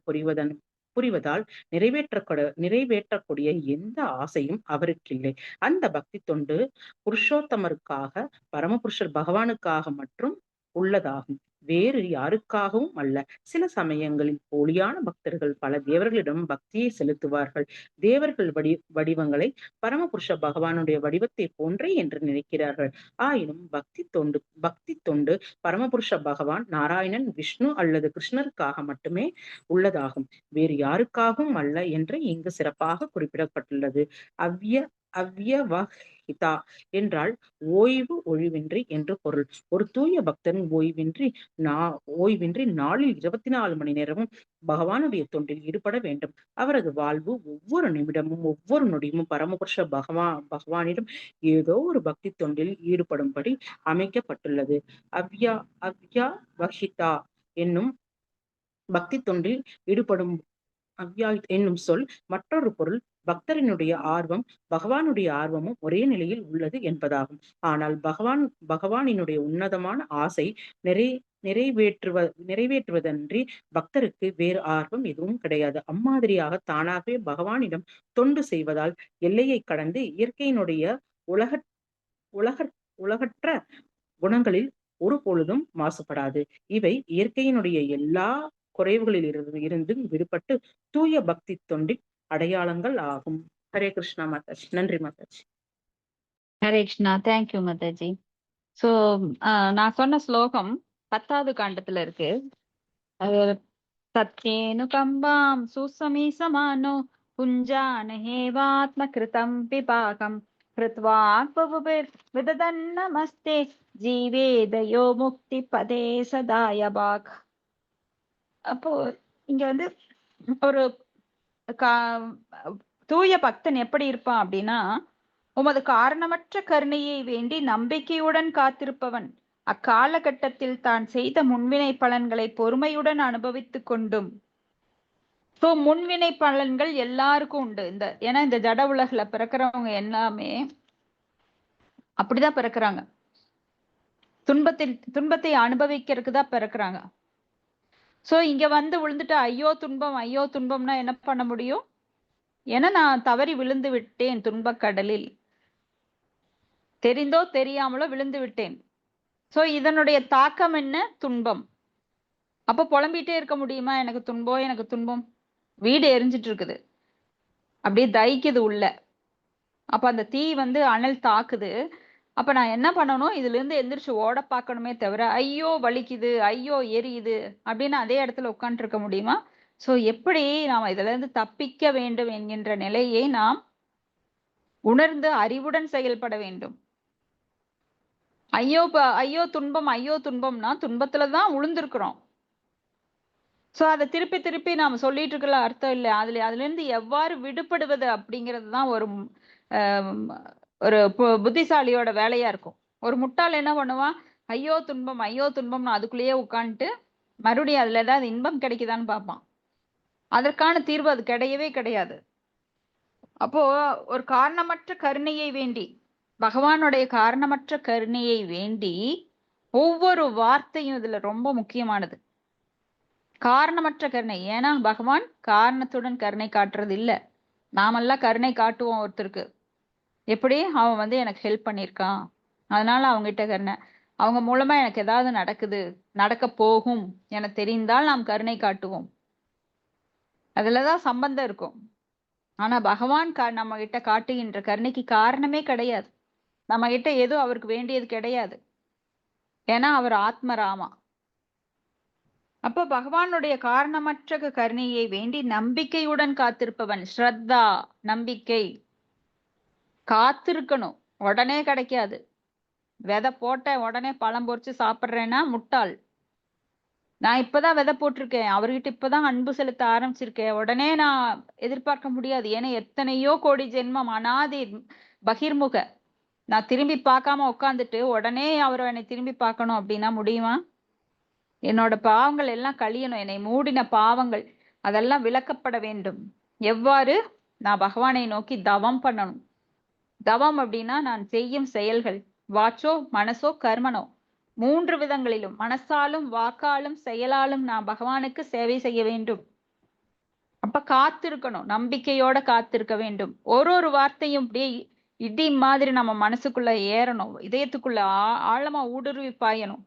புரிவதால் நிறைவேற்றக்கூடிய எந்த ஆசையும் அவருக்கில்லை. அந்த பக்தி தொண்டு புருஷோத்தமருக்காக, பரமபுருஷர் பகவானுக்காக மற்றும் உள்ளதாகும், வேறு யாருக்காகவும் அல்ல. சில சமயங்களில் போலியான பக்தர்கள் பல தேவர்களிடம் பக்தியை செலுத்துவார்கள். தேவர்கள் வடிவங்களை பரமபுருஷ பகவானுடைய வடிவத்தை போன்றே என்று நினைக்கிறார்கள். ஆயினும் பக்தி தொண்டு பரமபுருஷ பகவான், நாராயணன், விஷ்ணு அல்லது கிருஷ்ணருக்காக மட்டுமே உள்ளதாகும், வேறு யாருக்காகவும் அல்ல என்று இங்கு சிறப்பாக குறிப்பிடப்பட்டுள்ளது. அவ்யவஹிதா என்றால் ஒழிவின்றி என்று பொருள். ஒரு தூய பக்தன் ஓய்வின்றி நாளில் 24 மணி நேரமும் பகவானுடைய தொண்டில் ஈடுபட வேண்டும். அவரது வாழ்வு ஒவ்வொரு நிமிடமும் ஒவ்வொரு நொடியும் பரமபுருஷ பகவானிடம் ஏதோ ஒரு பக்தி தொண்டில் ஈடுபடும்படி அமைக்கப்பட்டுள்ளது. அவ்யவஹிதா என்னும் பக்தி தொண்டில் ஈடுபடும் என்னும் சொல் மற்றொரு பொருள் பக்தரினுடைய ஆர்வம் பகவானுடைய ஆர்வமும் ஒரே நிலையில் உள்ளது என்பதாகும். ஆனால் பகவானினுடைய உன்னதமான ஆசை நிறைவேற்றுவதன்றி பக்தருக்கு வேறு ஆர்வம் எதுவும் கிடையாது. அம்மாதிரியாக தானாகவே பகவானிடம் தொண்டு செய்வதால் எல்லையை கடந்து இயற்கையினுடைய உலகற்ற குணங்களில் ஒரு பொழுதும் மாசுபடாது. இவை இயற்கையினுடைய எல்லா குறைவுகளில் இருந்தும் விடுபட்டு தூய பக்தி தொண்டின் அடையாளங்கள் ஆகும். ஹரே கிருஷ்ணா மாதாஜி. நன்றி மாதாஜி. ஹரே கிருஷ்ணா. தேங்க்யூ மாதாஜி. சோ நான் சொன்ன ஸ்லோகம் 10வது காண்டத்துல இருக்கு. சத்யேனு கம்பாம் சுசமீ சமானோ புஞ்சானஹேவாத்ம கிருதம் பிபாகம் கிருத்வாத்பபுபிர் விததன்னமஸ்தே ஜீவேதயோ முக்தி பதே சதாயபாக். அப்போ இங்க வந்து ஒரு தூய பக்தன் எப்படி இருப்பான் அப்படின்னா, உமது காரணமற்ற கருணையை வேண்டி நம்பிக்கையுடன் காத்திருப்பவன், அக்காலகட்டத்தில் தான் செய்த முன்வினை பலன்களை பொறுமையுடன் அனுபவித்துக் கொண்டும். சோ முன்வினை பலன்கள் எல்லாருக்கும் உண்டு. ஏன்னா இந்த ஜட உலகில பிறக்கிறவங்க எல்லாமே அப்படிதான் பிறக்கிறாங்க. துன்பத்தை அனுபவிக்கிறதுக்கு தான் பிறக்கிறாங்க. சோ இங்க வந்து விழுந்துட்டு ஐயோ துன்பம்னா என்ன பண்ண முடியும்? ஏன்னா நான் தவறி விழுந்து விட்டேன் துன்பக் கடலில், தெரிந்தோ தெரியாமலோ விழுந்து விட்டேன். சோ இதனுடைய தாக்கம் என்ன? துன்பம். அப்ப புலம்பிட்டே இருக்க முடியுமா? எனக்கு துன்பம், எனக்கு துன்பம். வீடு எரிஞ்சிட்டு இருக்குது. அப்படியே தகிக்குது உள்ள. அப்ப அந்த தீ வந்து அனல் தாக்குது. அப்ப நான் என்ன பண்ணணும்? இதுல இருந்து எந்திரிச்சு ஓட பார்க்கணுமே தவிர, ஐயோ வலிக்குது, ஐயோ எரியுது அப்படின்னு அதே இடத்துல உட்கார்ந்துட்டு இருக்க முடியுமா? சோ எப்படி நாம இதுல இருந்து தப்பிக்க வேண்டும் என்கின்ற நிலையை நாம் உணர்ந்து அறிவுடன் செயல்பட வேண்டும். ஐயோ துன்பம், ஐயோ துன்பம்னா துன்பத்துல தான் உழுந்திருக்கிறோம். சோ அத திருப்பி திருப்பி நாம சொல்லிட்டு இருக்கல அர்த்தம் இல்ல. அதுல இருந்து எவ்வாறு விடுபடுவது அப்படிங்கிறது தான் அஹ் ஒரு புத்திசாலியோட வேலையா இருக்கும். ஒரு முட்டாள் என்ன பண்ணுவான்? ஐயோ துன்பம், ஐயோ துன்பம்னு அதுக்குள்ளேயே உட்கார்ந்துட்டு மறுபடியும் அதுல ஏதாவது இன்பம் கிடைக்குதான்னு பார்ப்பான். அதற்கான தீர்வு அது கிடையவே கிடையாது. அப்போ ஒரு காரணமற்ற கருணையை வேண்டி, பகவானுடைய காரணமற்ற கருணையை வேண்டி ஒவ்வொரு வார்த்தையும் இதுல ரொம்ப முக்கியமானது. காரணமற்ற கருணை. ஏன்னா பகவான் காரணத்துடன் கருணை காட்டுறது இல்ல. நாமெல்லாம் கருணை காட்டுவோம் ஒருத்தருக்கு. எப்படி? அவன் வந்து எனக்கு ஹெல்ப் பண்ணியிருக்கான், அதனால அவங்ககிட்ட கருணை. அவங்க மூலமா எனக்கு ஏதாவது நடக்குது, நடக்க போகும் என தெரிந்தால் நாம் கருணை காட்டுவோம். அதுலதான் சம்பந்தம் இருக்கும். ஆனா பகவான் நம்ம கிட்ட காட்டுகின்ற கருணைக்கு காரணமே கிடையாது. நம்ம கிட்ட எதுவும் அவருக்கு வேண்டியது கிடையாது. ஏன்னா அவர் ஆத்மராமா. அப்ப பகவானுடைய காரணமற்ற கருணையை வேண்டி நம்பிக்கையுடன் காத்திருப்பவன், ஸ்ரத்தா, நம்பிக்கை. காத்திருக்கணும், உடனே கிடைக்காது. விதை போட்ட உடனே பழம் பொறிச்சு சாப்பிடுறேன்னா முட்டாள். நான் இப்பதான் விதை போட்டிருக்கேன், அவர்கிட்ட இப்பதான் அன்பு செலுத்த ஆரம்பிச்சிருக்கேன், உடனே நான் எதிர்பார்க்க முடியாது. ஏன்னா எத்தனையோ கோடி ஜென்மம் அனாதி பகிர்முக. நான் திரும்பி பார்க்காம உட்காந்துட்டு உடனே அவர் என்னை திரும்பி பார்க்கணும் அப்படின்னா முடியுமா? என்னோட பாவங்கள் எல்லாம் கழியணும், என்னை மூடின பாவங்கள் அதெல்லாம் விலக்கப்பட வேண்டும். எவ்வாறு? நான் பகவானை நோக்கி தவம் பண்ணணும். தவம் அப்படின்னா நான் செய்யும் செயல்கள், வாச்சோ மனசோ கர்மனோ, 3 விதங்களிலும் மனசாலும் வாக்காலும் செயலாலும் நான் பகவானுக்கு சேவை செய்ய வேண்டும். அப்ப காத்திருக்கணும், நம்பிக்கையோட காத்திருக்க வேண்டும். ஒரு வார்த்தையும் அப்படியே இடி மாதிரி நம்ம மனசுக்குள்ள ஏறணும், இதயத்துக்குள்ள ஆழமா ஊடுருவி பாயணும்.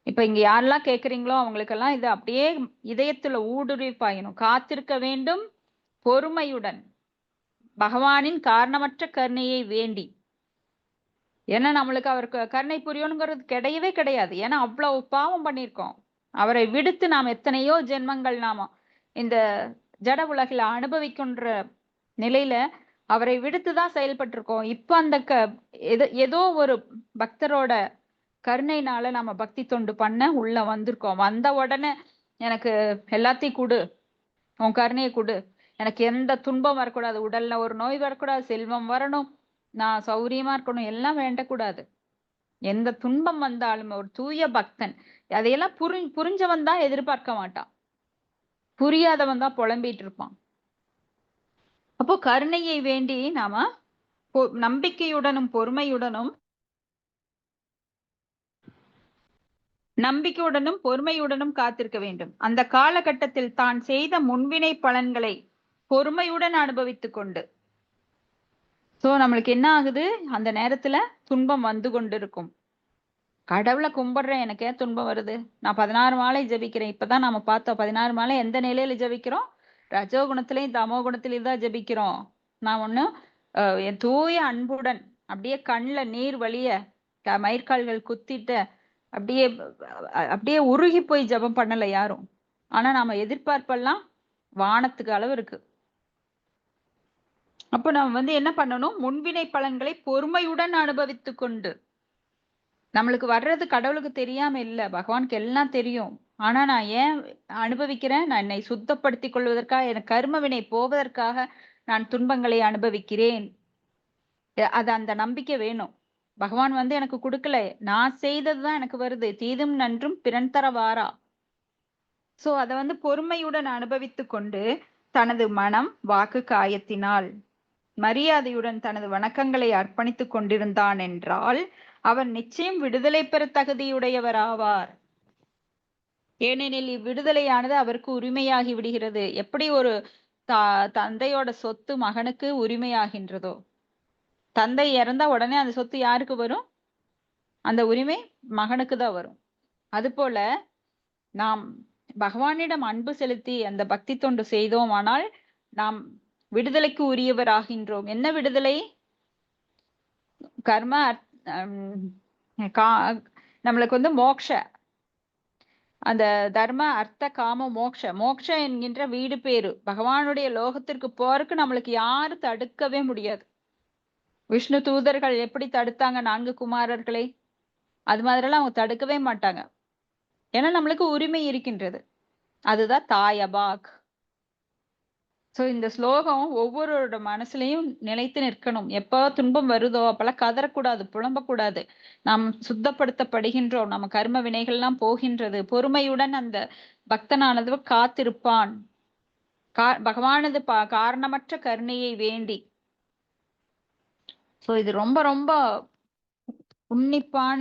இப்ப இங்க யாரெல்லாம் கேக்குறீங்களோ அவங்களுக்கெல்லாம் இது அப்படியே இதயத்துல ஊடுருவி பாயணும். காத்திருக்க வேண்டும் பொறுமையுடன், பகவானின் காரணமற்ற கருணையை வேண்டி. ஏன்னா நம்மளுக்கு அவருக்கு கருணை புரியணுங்கிறது கிடையவே கிடையாது. ஏன்னா அவ்வளவு பாவம் பண்ணியிருக்கோம். அவரை விடுத்து நாம் எத்தனையோ ஜென்மங்கள் நாம இந்த ஜட உலகில அனுபவிக்கின்ற நிலையில அவரை விடுத்துதான் செயல்பட்டிருக்கோம். இப்ப அந்த ஏதோ ஒரு பக்தரோட கருணையினால நம்ம பக்தி தொண்டு பண்ண உள்ள வந்திருக்கோம். வந்த உடனே எனக்கு எல்லாத்தையும் கொடு, உன் கருணையை கொடு, எனக்கு எந்த துன்பம் வரக்கூடாது, உடல்ல ஒரு நோய் வரக்கூடாது, செல்வம் வரணும், நான் சௌரியமா இருக்கணும், எல்லாம் வேண்டக்கூடாது. எந்த துன்பம் வந்தாலும் ஒரு தூய பக்தன் அதையெல்லாம் புரிஞ்சவன் தான் எதிர்பார்க்க மாட்டான், புரியாதவன் தான் புலம்பிட்டு இருப்பான். அப்போ கருணையை வேண்டி நாம நம்பிக்கையுடனும் பொறுமையுடனும் காத்திருக்க வேண்டும். அந்த காலகட்டத்தில் தான் செய்த முன்வினை பலன்களை பொறுமையுடன் அனுபவித்துக் கொண்டு. சோ நம்மளுக்கு என்ன ஆகுது? அந்த நேரத்துல துன்பம் வந்து கொண்டிருக்கும். கடவுளை கும்பிடுறேன், எனக்கு ஏன் துன்பம் வருது? நான் 16 மாலை ஜபிக்கிறேன். இப்பதான் நாம பார்த்தோம் 16 மாலை எந்த நிலையில ஜபிக்கிறோம்? ரஜோ குணத்திலையும் தமோ குணத்திலையும் தான் ஜபிக்கிறோம். நான் ஒண்ணும் என் தூய அன்புடன் அப்படியே கண்ணுல நீர் வழிய மயிர்கால்கள் குத்திட்டு அப்படியே அப்படியே உருகி போய் ஜபம் பண்ணல யாரும். ஆனா நாம எதிர்பார்ப்பெல்லாம் வானத்துக்கு அளவு இருக்கு. அப்ப நம்ம வந்து என்ன பண்ணணும்? முன்வினை பலன்களை பொறுமையுடன் அனுபவித்து கொண்டு. நம்மளுக்கு வர்றது கடவுளுக்கு தெரியாம இல்ல, பகவானுக்கு எல்லாம் தெரியும். ஆனா நான் ஏன் அனுபவிக்கிறேன்? நான் என்னை சுத்தப்படுத்திக் கொள்வதற்காக, என் கர்ம வினை போவதற்காக நான் துன்பங்களை அனுபவிக்கிறேன். அது அந்த நம்பிக்கை வேணும். பகவான் வந்து எனக்கு கொடுக்கல, நான் செய்ததுதான் எனக்கு வருது. தீதும் நன்றும் பிறன் தர வாரா. சோ அத வந்து பொறுமையுடன் அனுபவித்து கொண்டு தனது மனம் வாக்கு காயத்தினால் மரியாதையுடன் தனது வணக்கங்களை அர்ப்பணித்துக் கொண்டிருந்தான் என்றால் அவர் நிச்சயம் விடுதலை பெற தகுதியுடையவர் ஆவார். ஏனெனில் இவ்விடுதலையானது அவருக்கு உரிமையாகி விடுகிறது. எப்படி ஒரு தந்தையோட சொத்து மகனுக்கு உரிமையாகின்றதோ, தந்தை இறந்தா உடனே அந்த சொத்து யாருக்கு வரும்? அந்த உரிமை மகனுக்கு தான் வரும். அதுபோல நாம் பகவானிடம் அன்பு செலுத்தி அந்த பக்தி தொண்டு செய்தோமானால் நாம் விடுதலைக்கு உரியவராகின்றோம். என்ன விடுதலை? கர்ம நம்மளுக்கு வந்து மோக்ஷ, அந்த தர்ம அர்த்த காம மோக்ஷ, மோக்ஷ என்கின்ற வீடு பேரு பகவானுடைய லோகத்திற்கு போறதுக்கு நம்மளுக்கு யாரும் தடுக்கவே முடியாது. விஷ்ணு தூதர்கள் எப்படி தடுத்தாங்க 4 குமாரர்களை, அது மாதிரிலாம் அவங்க தடுக்கவே மாட்டாங்க. ஏன்னா நம்மளுக்கு உரிமை இருக்கின்றது. அதுதான் தாயபாக். சோ இந்த ஸ்லோகம் ஒவ்வொருவரோட மனசுலயும் நிலைத்து நிற்கணும். எப்ப துன்பம் வருதோ அப்பெல்லாம் கதறக்கூடாது, புலம்பக்கூடாது. நாம் சுத்தப்படுத்தப்படுகின்றோம், நம்ம கர்ம வினைகள்லாம் போகின்றது. பொறுமையுடன் அந்த பக்தனானது காத்திருப்பான். பகவானது காரணமற்ற கருணையை வேண்டி. சோ இது ரொம்ப ரொம்ப உன்னிப்பான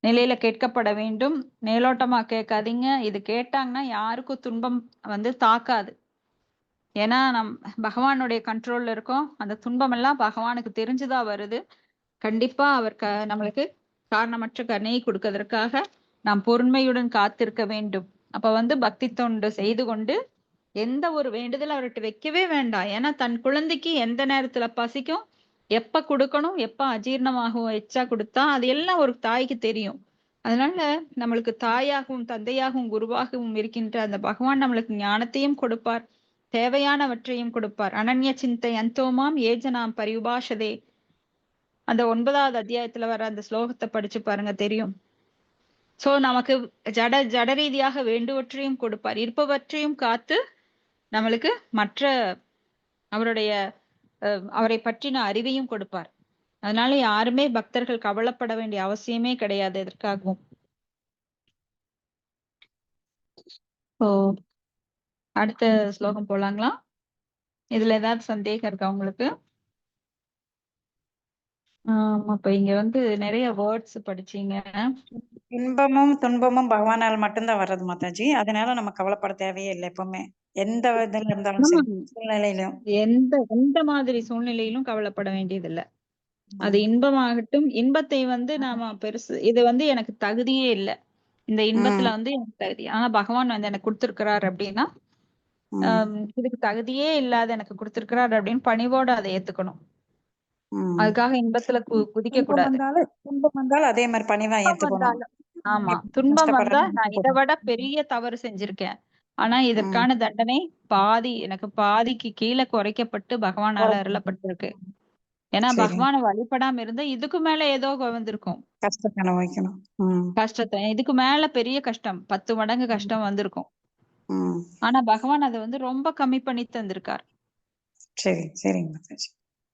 நிலையில கேட்கப்பட வேண்டும். மேலோட்டமா கேட்காதீங்க. இது கேட்டாங்கன்னா யாருக்கும் துன்பம் வந்து தாக்காது. ஏன்னா பகவானுடைய கண்ட்ரோல்ல இருக்கோம். அந்த துன்பம் எல்லாம் பகவானுக்கு தெரிஞ்சுதான் வருது. கண்டிப்பா அவர் நம்மளுக்கு காரணமற்ற கருணையை கொடுக்கறதற்காக நாம் பொறுமையுடன் காத்திருக்க வேண்டும். அப்ப வந்து பக்தி தொண்டு செய்து கொண்டு எந்த ஒரு வேண்டுதல் அவர்கிட்ட வைக்கவே வேண்டாம். ஏன்னா தன் குழந்தைக்கு எந்த நேரத்துல பசிக்கும், எப்ப கொடுக்கணும், எப்ப அஜீரணமாகும், எச்சா கொடுத்தா அது எல்லாம் ஒரு தாய்க்கு தெரியும். அதனால நம்மளுக்கு தாயாகவும் தந்தையாகவும் குருவாகவும் இருக்கின்ற அந்த பகவான் நம்மளுக்கு ஞானத்தையும் கொடுப்பார், தேவையானவற்றையும் கொடுப்பார். அனன்ய சிந்தை அந்தோமாம் ஏஜனாம் பரியுபாஷதே, அந்த 9வது அத்தியாயத்துல வர அந்த ஸ்லோகத்தை படிச்சு பாருங்க, தெரியும். சோ நமக்கு ஜட ரீதியாக வேண்டுவற்றையும் கொடுப்பார், இருப்பவற்றையும் காத்து நம்மளுக்கு மற்ற அவரை பற்றின அறிவையும் கொடுப்பார். அதனால யாருமே பக்தர்கள் கவலைப்பட வேண்டிய அவசியமே கிடையாது எதற்காகவும். அடுத்த ஸ்லோகம் போலாங்களா? இதுல ஏதாவது சந்தேகம் இருக்கா உங்களுக்கு? அப்ப இங்க வந்து நிறைய வேர்ட்ஸ் படிச்சீங்க. இன்பமும் துன்பமும் பகவானால் மட்டும்தான் வர்றது மாதாஜி. அதனால நம்ம கவலைப்பட தேவையே இல்லை. எப்பவுமே எந்த இதுல இருந்தாலும் சரி, சூழ்நிலையிலும் எந்த மாதிரி சூழ்நிலையிலும் கவலைப்பட வேண்டியது இல்ல. அது இன்பமாகட்டும், இன்பத்தை வந்து நாம பெருசு, இது வந்து எனக்கு தகுதியே இல்லை, இந்த இன்பத்துல வந்து எனக்கு தகுதி, ஆனா பகவான் வந்து எனக்கு கொடுத்திருக்கிறார் அப்படின்னா இதுக்கு தகுதியே இல்லாத எனக்கு கொடுத்திருக்கிறார் அப்படின்னு பணிவோட அதை ஏத்துக்கணும். அதுக்காக இன்பத்துல குதிக்க கூடாது. துன்பம் வந்தாலும் அதே மாதிரி பணிவா ஏத்துக்கணும். ஆமா, துன்பம் வந்தா நான் இதை விட பெரிய தவறு செஞ்சிருக்கேன், ஆனா இதற்கான தண்டனை எனக்கு பாதிக்கு கீழே குறைக்கப்பட்டு பகவானால அருளப்பட்டிருக்கு. ஏன்னா பகவான வழிபடாம இருந்தா இதுக்கு மேல ஏதோ வந்திருக்கும், கஷ்டத்தை அனுபவிக்கணும். கஷ்டத்தை இதுக்கு மேல பெரிய கஷ்டம், 10 மடங்கு கஷ்டம் வந்திருக்கும். ஆனா பகவான் அதை வந்து ரொம்ப கம்மி பண்ணி தந்திருக்கார். சரி, சரிங்க மாதாஜி.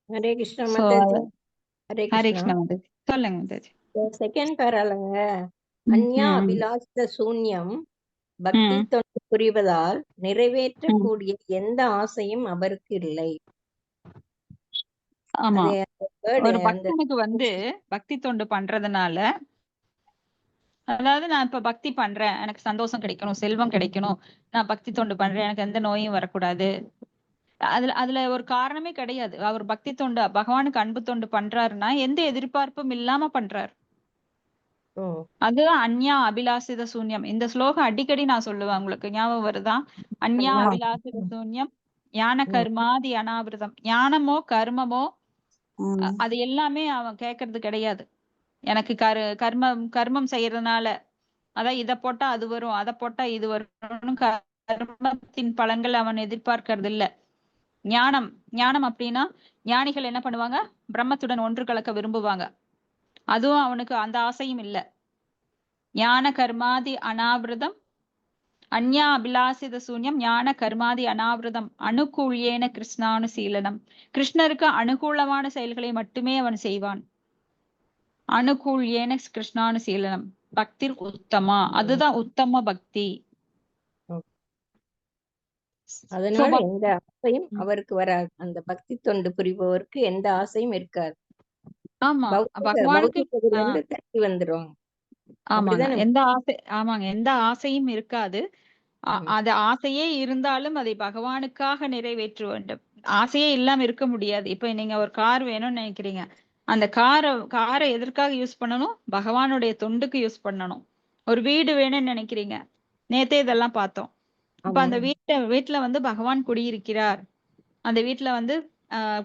ஹரே கிருஷ்ணா மாதாஜி. ஹரே கிருஷ்ணா மாதாஜி. சொல்லுங்க மாதாஜி. செகண்ட் பேராலங்க, அந்யா அபிலாஷித சூன்யம் பக்தி தொண்டு புரிவதால் நிறைவேற்றக்கூடிய எந்த ஆசையும் அவருக்கு இல்லை. ஆமா, ஒரு பக்தனுக்கு வந்து பக்தி தொண்டு பண்றதுனால, அதாவது நான் இப்ப பக்தி பண்றேன், எனக்கு சந்தோஷம் கிடைக்கணும், செல்வம் கிடைக்கணும், நான் பக்தி தொண்டு பண்றேன், எனக்கு எந்த நோயும் வரக்கூடாது, அதுல ஒரு காரணமே கிடையாது. அவர் பக்தி தொண்டு பகவானுக்கு அன்பு தொண்டு பண்றாருன்னா எந்த எதிர்பார்ப்பும் இல்லாம பண்றாரு. அதுதான் அந்யா அபிலாசித சூன்யம். இந்த ஸ்லோகம் அடிக்கடி நான் சொல்லுவேன், உங்களுக்கு ஞாபகம் வருதா? அந்யா அபிலாசித சூன்யம் ஞான கர்மாதி அனாவிரதம். ஞானமோ கர்மமோ அது எல்லாமே அவன் கேட்கறது கிடையாது. எனக்கு கர்மம் செய்யறதுனால, அதான் இதை போட்டா அது வரும், அதை போட்டா இது வரும், கர்மத்தின் பலன்கள் அவன் எதிர்பார்க்கறது இல்ல. ஞானம் அப்படின்னா ஞானிகள் என்ன பண்ணுவாங்க, பிரம்மத்துடன் ஒன்று கலக்க விரும்புவாங்க. அதுவும் அவனுக்கு அந்த ஆசையும் இல்ல. ஞான கர்மாதி அனாவிரதம் அந்யா அபிலாசித சூன்யம் ஞான கர்மாதி அனாவிரதம் அனுகூல்யேன கிருஷ்ணானுசீலனம். கிருஷ்ணருக்கு அனுகூலமான செயல்களை மட்டுமே அவன் செய்வான். அனுகூல்யேன கிருஷ்ணானுசீலனம் பக்தி உத்தமா, அதுதான் உத்தம பக்தி. அதனால எந்த ஆசையும் அவருக்கு வராது. அந்த பக்தி தொண்டு புரிபவருக்கு எந்த ஆசையும் இருக்காது. ஆமா, பகவானுக்கு தள்ளி வந்துரும். ஆமாங்க, எந்த ஆசையும் இருக்காது. அது ஆசையே இருந்தாலும் அதை பகவானுக்காக நிறைவேற்ற வேண்டும். ஆசையே இல்லாம இருக்க முடியாது. இப்ப நீங்க ஒரு கார் வேணும்னு நினைக்கிறீங்க, அந்த காரை எதற்காக யூஸ் பண்ணணும்? பகவானுடைய தொண்டுக்கு யூஸ் பண்ணணும். ஒரு வீடு வேணும்னு நினைக்கிறீங்க, நேத்தே இதெல்லாம் பார்த்தோம். அப்ப அந்த வீட்டுல வந்து பகவான் குடியிருக்கிறார். அந்த வீட்டுல வந்து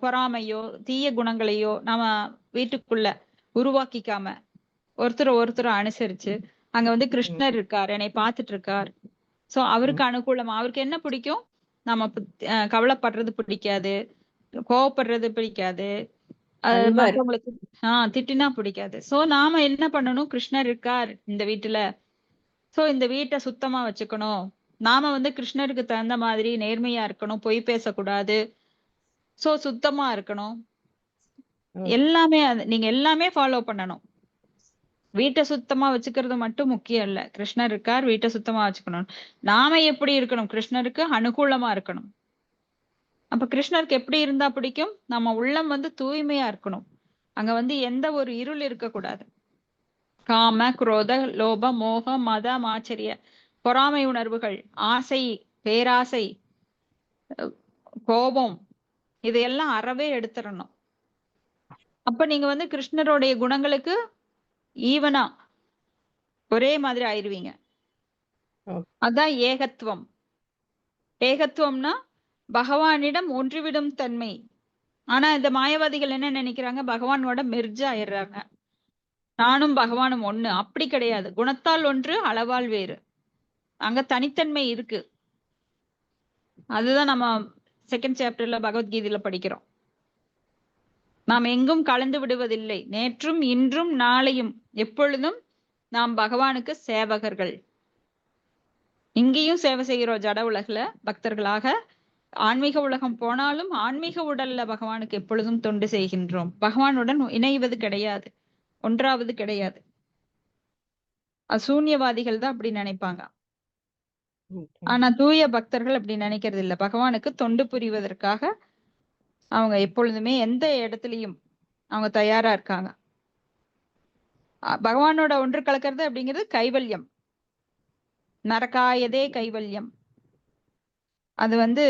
பொறாமையோ தீய குணங்களையோ நாம வீட்டுக்குள்ள உருவாக்கிக்காம ஒருத்தர் அனுசரிச்சு அங்க வந்து கிருஷ்ணர் இருக்கார், என்னை பார்த்துட்டு இருக்கார். சோ அவருக்கு அனுகூலமா, அவருக்கு என்ன பிடிக்கும்? நம்ம கவலைப்படுறது பிடிக்காது, கோவப்படுறது பிடிக்காது, மற்றவங்களுக்கு திட்டினா பிடிக்காது. சோ நாம என்ன பண்ணணும்? கிருஷ்ணர் இருக்கார் இந்த வீட்டுல, சோ இந்த வீட்டை சுத்தமா வச்சுக்கணும். நாம வந்து கிருஷ்ணருக்கு தகுந்த மாதிரி நேர்மையா இருக்கணும், பொய் பேசக்கூடாது, சோ சுத்தமா இருக்கணும். எல்லாமே நீங்க எல்லாமே ஃபாலோ பண்ணணும். வீட்டை சுத்தமா வச்சுக்கிறது மட்டும் முக்கியம் இல்ல. கிருஷ்ணர் இருக்கார், வீட்டை சுத்தமா வச்சுக்கணும். நாம எப்படி இருக்கணும்? கிருஷ்ணருக்கு அனுகூலமா இருக்கணும். அப்ப கிருஷ்ணருக்கு எப்படி இருந்தா பிடிக்கும்? நம்ம உள்ளம் வந்து தூய்மையா இருக்கணும். அங்க வந்து எந்த ஒரு இருள் இருக்கக்கூடாது. காம, குரோத, லோப, மோக, மத, ஆச்சரிய, பொறாமை உணர்வுகள், ஆசை, பேராசை, கோபம், இதையெல்லாம் அறவே எடுத்துடணும். அப்ப நீங்க வந்து கிருஷ்ணருடைய குணங்களுக்கு ஈவனா ஒரே மாதிரி ஆயிருவீங்க. அதான் ஏகத்துவம். ஏகத்துவம்னா பகவானிடம் ஒன்றிவிடும் தன்மை. ஆனா இந்த மாயவாதிகள் என்ன நினைக்கிறாங்க? பகவானோட மெர்ஜ் ஆயிடுறாங்க. நானும் பகவானும் ஒண்ணு. அப்படி கிடையாது. குணத்தால் ஒன்று, அளவால் வேறு. அங்க தனித்தன்மை இருக்கு. அதுதான் நம்ம செகண்ட் சாப்டர்ல பகவத்கீதையில படிக்கிறோம். நாம் எங்கும் கலந்து விடுவதில்லை. நேற்றும் இன்றும் நாளையும் எப்பொழுதும் நாம் பகவானுக்கு சேவகர்கள். இங்கேயும் சேவை செய்கிறோம் ஜட உலகுல பக்தர்களாக. ஆன்மீக உலகம் போனாலும் ஆன்மீக உடல்ல பகவானுக்கு எப்பொழுதும் தொண்டு செய்கின்றோம். பகவானுடன் இணைவது கிடையாது, ஒன்றாவது கிடையாது. அசூன்யவாதிகள் தான் அப்படி நினைப்பாங்க. ஆனா தூய பக்தர்கள் அப்படி நினைக்கிறது இல்ல. பகவானுக்கு தொண்டு புரிவதற்காக அவங்க எப்பொழுதுமே எந்த இடத்துலயும் அவங்க தயாரா இருக்காங்க. பகவானோட ஒன்று கலக்கிறது அப்படிங்கிறது கைவல்யம். நரகாயதே கைவல்யம். அது வந்து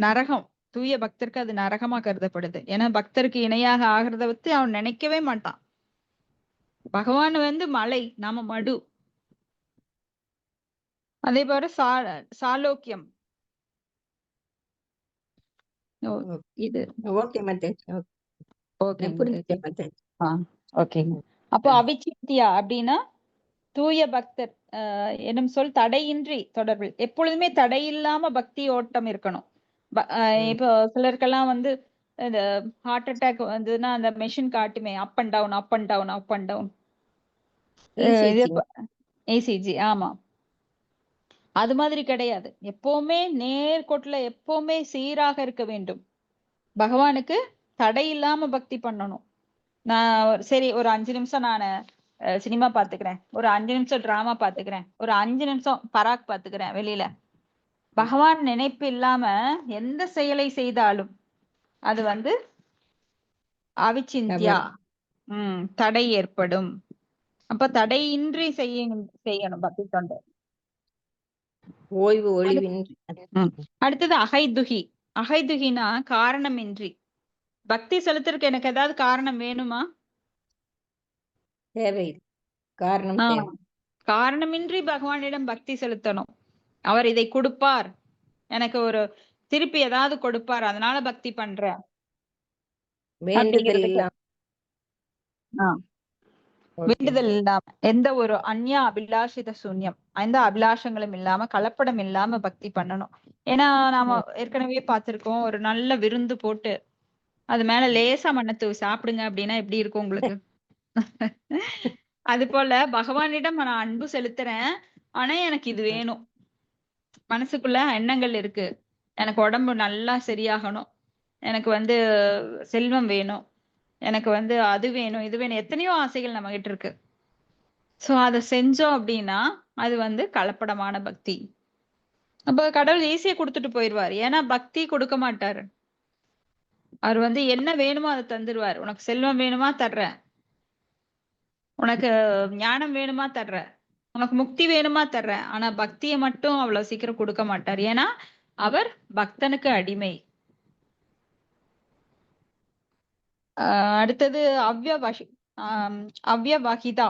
நரகம். தூய பக்தருக்கு அது நரகமா கருதப்படுது. ஏன்னா பக்தருக்கு இணையாக ஆகிறத பத்தி அவன் நினைக்கவே மாட்டான். பகவான் வந்து மலை, நாம மடு. அதே போல சாலோக்கியம். இது அப்போ அவிச்சித்தியா அப்படின்னா தூய பக்தர் என்னும் சொல் தடையின்றி தொடர்பில் எப்பொழுதுமே தடையில்லாம பக்தி ஓட்டம் இருக்கணும். இப்போ சிலருக்கெல்லாம் வந்து இந்த ஹார்ட் அட்டாக் வந்ததுன்னா அந்த மெஷின் காட்டுமே, up and down up and down up and down, ECG. ஆமா, அது மாதிரி கிடையாது. எப்பவுமே நேர்கோட்டுல எப்பவுமே சீராக இருக்க வேண்டும். பகவானுக்கு தடை இல்லாம பக்தி பண்ணணும். நான் சரி ஒரு 5 நிமிஷம் நான் சினிமா பாத்துக்கிறேன், ஒரு 5 நிமிஷம் டிராமா பாத்துக்கிறேன், ஒரு 5 நிமிஷம் பராக் பாத்துக்கிறேன் வெளியில, பகவான் நினைப்பு இல்லாம எந்த செயலை செய்தாலும் அது வந்து அவிச்சிந்தியா, தடை ஏற்படும். அப்ப தடையின்றி செய்யணும் பக்தி தொண்டு. ஓய்வு ஒளிவின்றி. அடுத்தது அகைதுகி. அகைதுகினா காரணமின்றி. பக்தி செலுத்துறதுக்கு எனக்கு ஏதாவது காரணம் வேணுமா? தேவை. காரணமின்றி பகவானிடம் பக்தி செலுத்தணும். அவர் இதை கொடுப்பார், எனக்கு ஒரு திருப்பி ஏதாவது கொடுப்பார், அதனால பக்தி பண்றேன். வேண்டுதல் இல்லாம எந்த ஒரு அந்நிய அபிலாஷித சூன்யம், எந்த அபிலாஷங்களும் இல்லாம கலப்படம் இல்லாம பக்தி பண்ணணும். ஏன்னா நாம ஏற்கனவே பார்த்திருக்கோம், ஒரு நல்ல விருந்து போட்டு அது மேல லேசா மண்ணை தூவி சாப்பிடுங்க அப்படின்னா எப்படி இருக்கும் உங்களுக்கு? அது போல பகவானிடம் நான் அன்பு செலுத்துறேன், ஆனா எனக்கு இது வேணும். மனசுக்குள்ள எண்ணங்கள் இருக்கு, எனக்கு உடம்பு நல்லா சரியாகணும், எனக்கு வந்து செல்வம் வேணும், எனக்கு வந்து அது வேணும் இது வேணும், எத்தனையோ ஆசைகள் நம்ம கிட்ட இருக்கு. சோ அதை செஞ்சோம் அப்படின்னா அது வந்து கலப்படமான பக்தி. அப்ப கடவுள் ஈஸியா கொடுத்துட்டு போயிடுவார். ஏன்னா பக்தி கொடுக்க மாட்டாரு. அவர் வந்து என்ன வேணுமோ அதை தந்துருவார். உனக்கு செல்வம் வேணுமா தர்றேன், உனக்கு ஞானம் வேணுமா தர்றேன், உனக்கு முக்தி வேணுமா தர்றேன். ஆனா பக்தியை மட்டும் அவ்வளவு சீக்கிரம் கொடுக்க மாட்டார். ஏன்னா அவர் பக்தனுக்கு அடிமை. அடுத்தது அவ்யவகிதா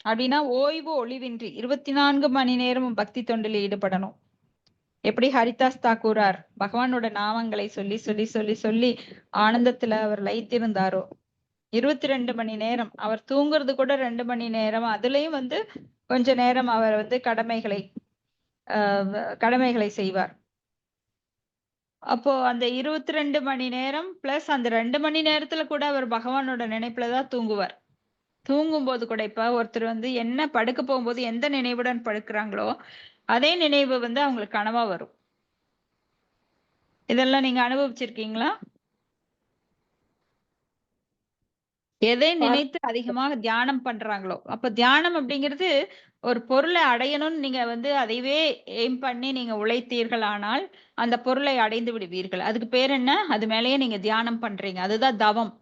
அப்படின்னா ஓய்வு ஒளிவின்றி 24 மணி நேரமும் பக்தி தொண்டில் ஈடுபடணும். எப்படி ஹரிதாஸ் தாக்கூரார் பகவானோட நாமங்களை சொல்லி சொல்லி சொல்லி சொல்லி ஆனந்தத்துல அவர் லயித்திருந்தாரோ, 22 மணி நேரம், அவர் தூங்குறது கூட 2 மணி நேரம், அதுலயும் வந்து கொஞ்ச நேரம் அவர் வந்து கடமைகளை செய்வார். அப்போ அந்த 22 மணி நேரம் பிளஸ் அந்த 2 மணி நேரத்துல கூட அவர் பகவானோட நினைப்புலதான் தூங்குவார். தூங்கும்போது கூட இப்ப ஒருத்தர் வந்து என்ன படுக்க போகும்போது எந்த நினைவுடன் படுக்கிறாங்களோ அதே நினைவு வந்து அவங்களுக்கு கனவா வரும். இதெல்லாம் நீங்க அனுபவிச்சிருக்கீங்களா? எதை நினைத்து அதிகமாக தியானம் பண்றாங்களோ, அப்ப தியானம் அப்படிங்கிறது ஒரு பொருளை அடையணும்னு நீங்க வந்து அதைவே எய்ம் பண்ணி நீங்க உழைத்தீர்கள், ஆனால் அந்த பொருளை அடைந்து விடுவீர்கள். அதுக்கு பேர் என்ன? அது மேலேயே நீங்க தியானம் பண்றீங்க, அதுதான் தவம்.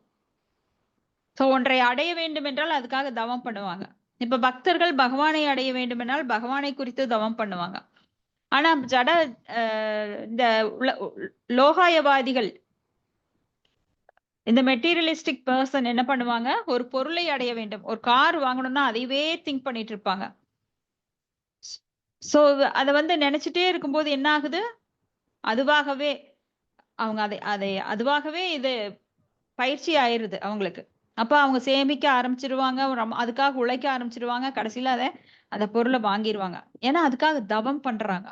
சோ ஒன்றை அடைய வேண்டும் என்றால் அதுக்காக தவம் பண்ணுவாங்க. இப்ப பக்தர்கள் பகவானை அடைய வேண்டும் என்றால் பகவானை குறித்து தவம் பண்ணுவாங்க. ஆனா இந்த லோகாயவாதிகள், இந்த மெட்டீரியலிஸ்டிக் பர்சன் என்ன பண்ணுவாங்க, ஒரு பொருளை அடைய வேண்டும், ஒரு கார் வாங்கணும்னா அதைவே திங்க் பண்ணிட்டு இருப்பாங்க. சோ அத வந்து நினைச்சிட்டே இருக்கும்போது என்ன ஆகுது, அதுவாகவே அவங்க அதுவாகவே இது பயிற்சி ஆயிருது அவங்களுக்கு. அப்ப அவங்க சேமிக்க ஆரம்பிச்சிருவாங்க, அதுக்காக உழைக்க ஆரம்பிச்சிருவாங்க, கடைசியில அந்த பொருளை வாங்கிடுவாங்க. ஏன்னா அதுக்காக தவம் பண்றாங்க,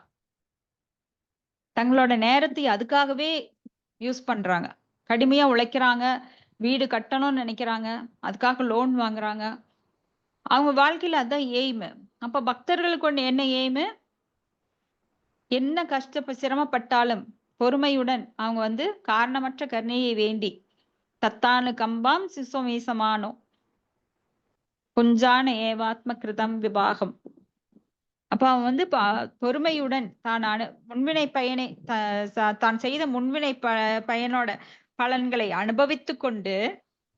தங்களோட நேரத்தை அதுக்காகவே யூஸ் பண்றாங்க, கடுமையா உழைக்கிறாங்க, வீடு கட்டணும்னு நினைக்கிறாங்க, அதுக்காக லோன் வாங்குறாங்க. அவங்க வாழ்க்கையில அதான் எய்மு. அப்ப பக்தர்களுக்கு ஒண்ணு என்ன எய்மு, என்ன சிரமப்பட்டாலும் பொறுமையுடன் அவங்க வந்து காரணமற்ற கருணையை வேண்டி தத்தானு கம்பாம் சிசுமீசமானோ குஞ்சான ஏவாத்ம கிருதம் விபாகம். அப்ப அவன் வந்து பொறுமையுடன் முன்வினை பயனை தான் செய்த முன்வினை பயனோட பலன்களை அனுபவித்து கொண்டு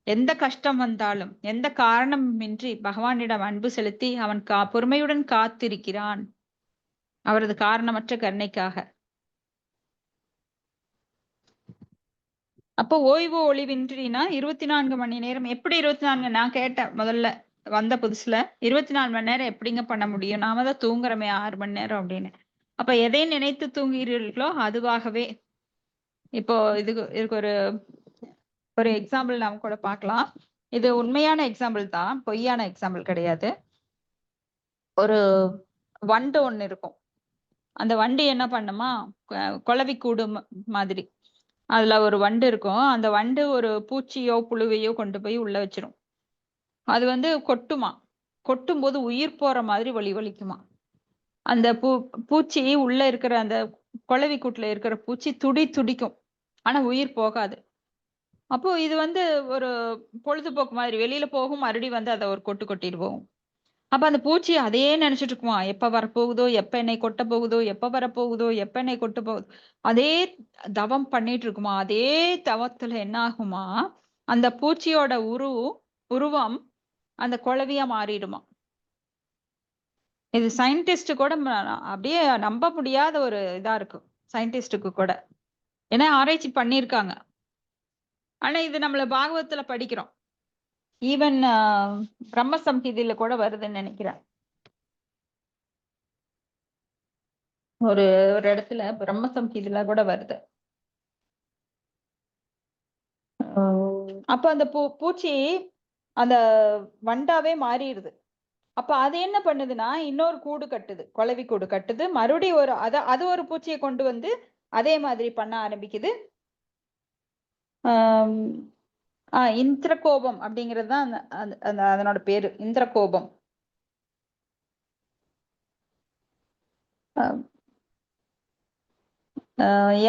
எந்த கஷ்டம் வந்தாலும் எந்த காரணமின்றி பகவானிடம் அன்பு செலுத்தி அவன் பொறுமையுடன் காத்திருக்கிறான் அவரது காரணமற்ற கருணைக்காக. அப்போ ஓய்வு ஒளிவின்றினா 24 மணி நேரம். எப்படி 24? நான் கேட்டேன் முதல்ல வந்த புதுசுல, 24 மணி நேரம் எப்படிங்க பண்ண முடியும், நாம தான் தூங்குறோமே 6 மணி நேரம் அப்படின்னு. அப்ப எதை நினைத்து தூங்குகிறீர்களோ அதுவாகவே. இப்போ இதுக்கு ஒரு எக்ஸாம்பிள் நாம கூட பார்க்கலாம். இது உண்மையான எக்ஸாம்பிள் தான், பொய்யான எக்ஸாம்பிள் கிடையாது. ஒரு வண்டு ஒண்ணு இருக்கும், அந்த வண்டு என்ன பண்ணுமா, குளவி கூடு மாதிரி அதுல ஒரு வண்டு இருக்கும். அந்த வண்டு ஒரு பூச்சியோ புழுவையோ கொண்டு போய் உள்ள வச்சிரும். அது வந்து கொட்டும் போது உயிர் போற மாதிரி வலிக்குமா. அந்த பூச்சி உள்ள இருக்கிற அந்த குளவி கூட்டுல இருக்கிற பூச்சி துடிக்கும், ஆனா உயிர் போகாது. அப்போ இது வந்து ஒரு பொழுதுபோக்கு மாதிரி, வெளியில போகும், மறுபடியும் வந்து அதை ஒரு கொட்டிட்டு போகும். அப்ப அந்த பூச்சி அதையே நினைச்சிட்டு இருக்குமா, எப்ப வரப்போகுதோ, எப்ப என்னை கொட்ட போகுதோ, எப்ப வரப்போகுதோ, எப்ப என்னை கொட்ட போகுதோ, அதே தவம் பண்ணிட்டு இருக்குமா. அதே தவத்துல என்ன ஆகுமா, அந்த பூச்சியோட உருவம் அந்த குளவியா மாறிடுமா. இது சயின்டிஸ்ட் கூட அப்படியே நம்ப முடியாத ஒரு இதா இருக்கு சயின்டிஸ்டுக்கு கூட, ஏன்னா ஆராய்ச்சி பண்ணியிருக்காங்க. ஆனா இது நம்மள பாகவத்துல படிக்கிறோம், ஈவன் பிரம்ம சம்ஹிதையில கூட வருதுன்னு நினைக்கிறேன். ஒரு இடத்துல பிரம்ம சம்ஹிதையில கூட வருது. அப்ப அந்த பூச்சி அந்த வண்டாவே மாறிடுது. அப்ப அது என்ன பண்ணுதுன்னா, இன்னொரு கூடு கட்டுது, குளவி கூடு கட்டுது, மறுபடியும் அது ஒரு பூச்சியை கொண்டு வந்து அதே மாதிரி பண்ண ஆரம்பிக்குது. இந்திரகோபம் அப்படிங்கிறது தான் அதனோட பேரு, இந்திரகோபம்.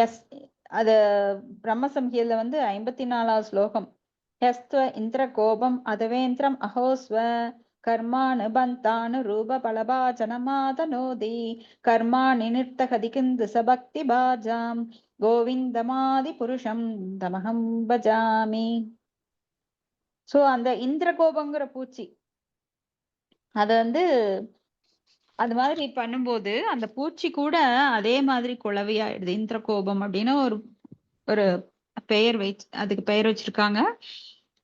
எஸ், அது பிரம்மசம்ஹிதையில வந்து 54வது ஸ்லோகம். ஹஸ்த்வ இந்திரகோபம் அதவேந்திரம் அஹோஸ்வ கர்மானு பந்தானு ரூப பலபாஜனமாதனோதி கர்மாணி நிர்த்தகதிகிந்து சபக்தி பாஜாம் கோவிந்தமாதி புருஷம் தமஹம் பஜாமி. சோ அந்த இந்திரகோபங்கிற பூச்சி அது வந்து அது மாதிரி பண்ணும்போது அந்த பூச்சி கூட அதே மாதிரி குளவியாயிடுது. இந்திரகோபம் அப்படின்னு ஒரு பெயர் அதுக்கு பெயர் வச்சிருக்காங்க.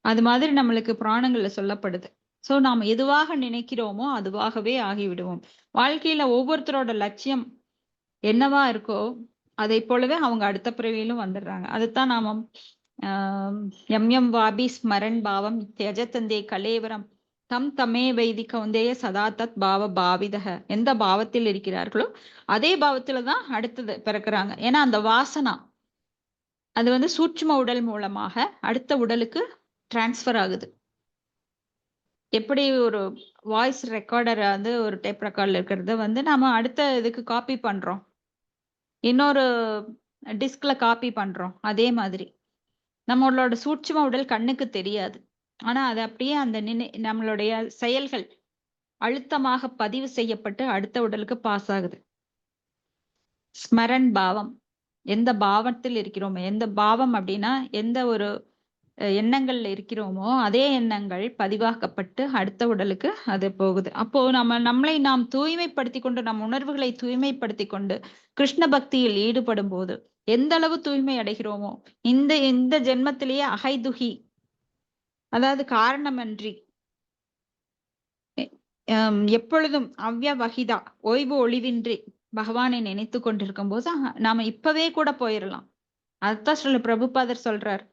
அது மாதிரி நம்மளுக்கு புராணங்கள்ல சொல்லப்படுது. சோ நாம எதுவாக நினைக்கிறோமோ அதுவாகவே ஆகிவிடுவோம். வாழ்க்கையில ஒவ்வொருத்தரோட லட்சியம் என்னவா இருக்கோ அதைப் போலவே அவங்க அடுத்த பிறவியிலும் வந்துடுறாங்க. அதுதான் நாம எம் வாபி ஸ்மரன் பாவம் தியஜதந்தே கலேவரம் தம் தமே வைதி கௌந்தேய சதா தத் பாவ பாவிதக. எந்த பாவத்தில் இருக்கிறார்களோ அதே பாவத்துல தான் அடுத்தது பிறக்குறாங்க. ஏன்னா அந்த வாசனா அது வந்து சூட்சும உடல் மூலமாக அடுத்த உடலுக்கு டிரான்ஸ்ஃபர் ஆகுது. எப்படி ஒரு வாய்ஸ் ரெக்கார்டர் வந்து ஒரு டேப் ரெக்கார்ட்ல இருக்கிறத வந்து நாம அடுத்த இதுக்கு காப்பி பண்றோம், இன்னொரு டிஸ்க்ல காப்பி பண்றோம். அதே மாதிரி நம்மளோட சூட்சும உடல் கண்ணுக்கு தெரியாது. ஆனா அது அப்படியே அந்த நம்மளுடைய செயல்கள் அழுத்தமாக பதிவு செய்யப்பட்டு அடுத்த உடலுக்கு பாஸ் ஆகுது. ஸ்மரன் பாவம், எந்த பாவத்தில் இருக்கிறோமோ, எந்த பாவம் அப்படின்னா எந்த ஒரு எண்ணங்கள்ல இருக்கிறோமோ அதே எண்ணங்கள் பதிவாக்கப்பட்டு அடுத்த உடலுக்கு அது போகுது. அப்போ நம்மளை நாம் தூய்மைப்படுத்திக் கொண்டு நம் உணர்வுகளை தூய்மைப்படுத்திக் கொண்டு கிருஷ்ண பக்தியில் ஈடுபடும் போது எந்த அளவு தூய்மை அடைகிறோமோ இந்த ஜென்மத்திலேயே அகைதுகி, அதாவது காரணமன்றி எப்பொழுதும் அவ்யவகிதா ஓய்வு ஒளிவின்றி பகவானை நினைத்து கொண்டிருக்கும் போது நாம இப்பவே கூட போயிடலாம். அதுதான் ஸ்ரீல பிரபுபாதர் சொல்றார்,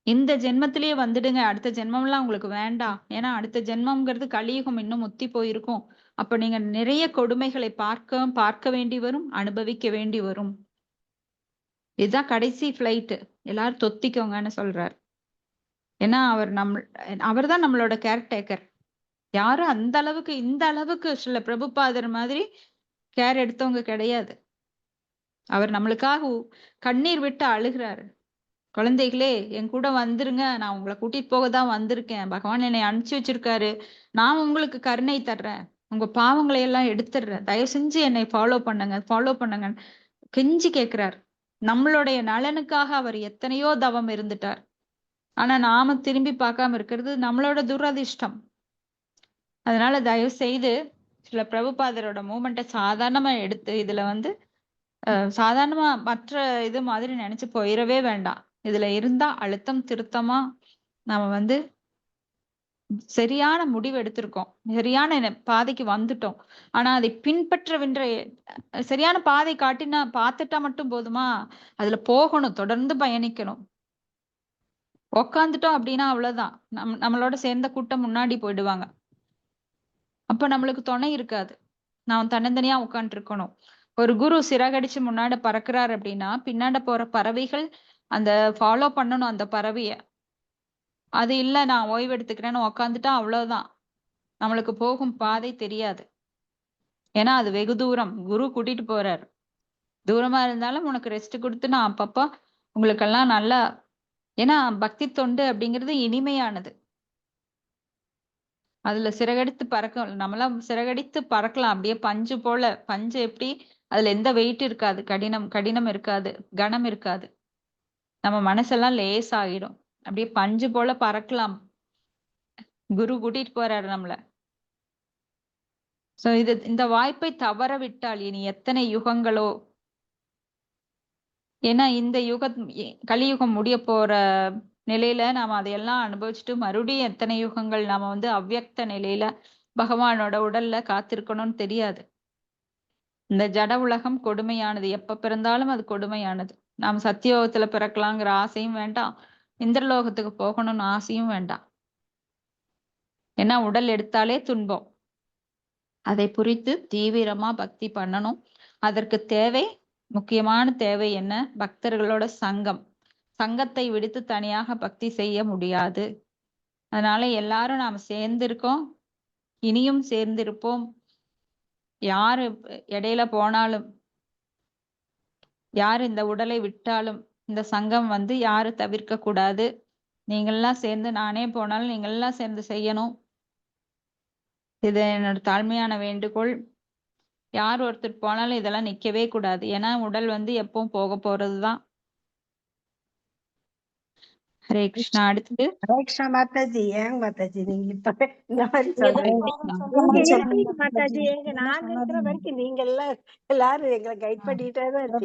இந்த ஜென்மத்திலேயே வந்துடுங்க, அடுத்த ஜென்மம்லாம் உங்களுக்கு வேண்டாம். ஏன்னா அடுத்த ஜென்மம்ங்கிறது கலியுகம் இன்னும் முத்தி போயிருக்கும். அப்ப நீங்க நிறைய கொடுமைகளை பார்க்க வேண்டி வரும், அனுபவிக்க வேண்டி வரும். இதுதான் கடைசி ஃபிளைட், எல்லாரும் தொத்திக்கோங்கன்னு சொல்றார். ஏன்னா அவர் தான் நம்மளோட கேர்டேக்கர். யாரும் அந்த அளவுக்கு இந்த அளவுக்கு ஸ்ரீல பிரபுபாதர் மாதிரி கேர் எடுத்தவங்க கிடையாது. அவர் நம்மளுக்காக கண்ணீர் விட்டு அழுகிறாரு. குழந்தைகளே என் கூட வந்துருங்க, நான் உங்களை கூட்டிட்டு போக தான் வந்திருக்கேன், பகவான் என்னை அனுப்பிச்சு வச்சிருக்காரு, நான் உங்களுக்கு கருணை தர்றேன், உங்க பாவங்களை எல்லாம் எடுத்துடுறேன், தயவு செஞ்சு என்னை ஃபாலோ பண்ணுங்க கெஞ்சி கேட்கிறார். நம்மளுடைய நலனுக்காக அவர் எத்தனையோ தவம் இருந்துட்டார். ஆனா நாம திரும்பி பார்க்காம இருக்கிறது நம்மளோட துரதிர்ஷ்டம். அதனால தயவு செய்து சில பிரபுபாதரோட மூமெண்ட்டை சாதாரணமா எடுத்து இதுல வந்து சாதாரணமா மற்ற இது மாதிரி நினைச்சு போயிடவே வேண்டாம். இதுல இருந்தா அழுத்தம் திருத்தமா நாம வந்து சரியான முடிவு எடுத்திருக்கோம், சரியான பாதைக்கு வந்துட்டோம். ஆனா அதை பின்பற்றவென்ற சரியான பாதை பார்த்துட்டா மட்டும் போதுமா? அதுல போகணும், தொடர்ந்து பயணிக்கணும். உக்காந்துட்டோம் அப்படின்னா அவ்வளவுதான், நம்மளோட சேர்ந்த கூட்டம் முன்னாடி போயிடுவாங்க. அப்ப நம்மளுக்கு துணை இருக்காது, நாம் தன்னந்தனியா உட்காந்துட்டு இருக்கணும். ஒரு குரு சிறகடிச்சு முன்னாடி பறக்குறாரு அப்படின்னா பின்னாடி போற பறவைகள் அந்த ஃபாலோ பண்ணணும் அந்த பறவைய. அது இல்ல நான் ஓய்வு எடுத்துக்கிறேன்னு உக்காந்துட்டா அவ்வளவுதான், நம்மளுக்கு போகும் பாதை தெரியாது. ஏன்னா அது வெகு தூரம், குரு கூட்டிட்டு போறாரு. தூரமா இருந்தாலும் உனக்கு ரெஸ்ட் கொடுத்து நான் அப்பப்ப உங்களுக்கெல்லாம் நல்லா, ஏன்னா பக்தி தொண்டு அப்படிங்கிறது இனிமையானது. அதுல சிறகடித்து பறக்க நம்மளாம் சிறகடித்து பறக்கலாம் அப்படியே பஞ்சு போல. பஞ்சு எப்படி, அதுல எந்த வெயிட் இருக்காது, கடினம் இருக்காது, கனம் இருக்காது. நம்ம மனசெல்லாம் லேஸ் ஆகிடும், அப்படியே பஞ்சு போல பறக்கலாம். குரு கூட்டிட்டு போறாரு நம்மள. சோ இந்த வாய்ப்பை தவற விட்டால் இனி எத்தனை யுகங்களோ, ஏன்னா இந்த கலியுகம் முடிய போற நிலையில நாம அதையெல்லாம் அனுபவிச்சுட்டு மறுபடியும் எத்தனை யுகங்கள் நாம வந்து அவ்வியக்த நிலையில பகவானோட உடல்ல காத்திருக்கணும்னு தெரியாது. இந்த ஜட உலகம் கொடுமையானது, எப்ப பிறந்தாலும் அது கொடுமையானது. நாம் சத்தியோகத்துல பிறக்கலாங்கிற ஆசையும் வேண்டாம், இந்திரலோகத்துக்கு போகணும்னு ஆசையும் வேண்டாம். ஏன்னா உடல் எடுத்தாலே துன்பம். அதை புரித்து தீவிரமா பக்தி பண்ணணும். அதற்கு முக்கியமான தேவை என்ன? பக்தர்களோட சங்கத்தை விடுத்து தனியாக பக்தி செய்ய முடியாது. அதனால எல்லாரும் நாம சேர்ந்திருக்கோம், இனியும் சேர்ந்திருப்போம். யாரு இடையில போனாலும், யாரு இந்த உடலை விட்டாலும் இந்த சங்கம் வந்து யாரு தவிர்க்க கூடாது. நீங்கள்லாம் சேர்ந்து, நானே போனாலும் நீங்கள்லாம் சேர்ந்து செய்யணும். இது என்னோட தாழ்மையான வேண்டுகோள். யார் ஒருத்தர் போனாலும் இதெல்லாம் நிக்கவே கூடாது. ஏன்னா உடல் வந்து எப்பவும் போக போறதுதான். ஹரே கிருஷ்ணா. அடுத்து ஹரே கிருஷ்ணா மாதாஜி. ஏங்க மாதாஜி நீங்க இப்ப இந்த மாதிரி ஹரே சொல்றீங்க? கிருஷ்ணா. நீங்க இருக்கீங்க மாதாஜி, நாங்க இருக்கிற வரைக்கும் நீங்க எல்லாரும் எங்களை கைட் பண்ணிட்டே தான் இருப்பீங்க.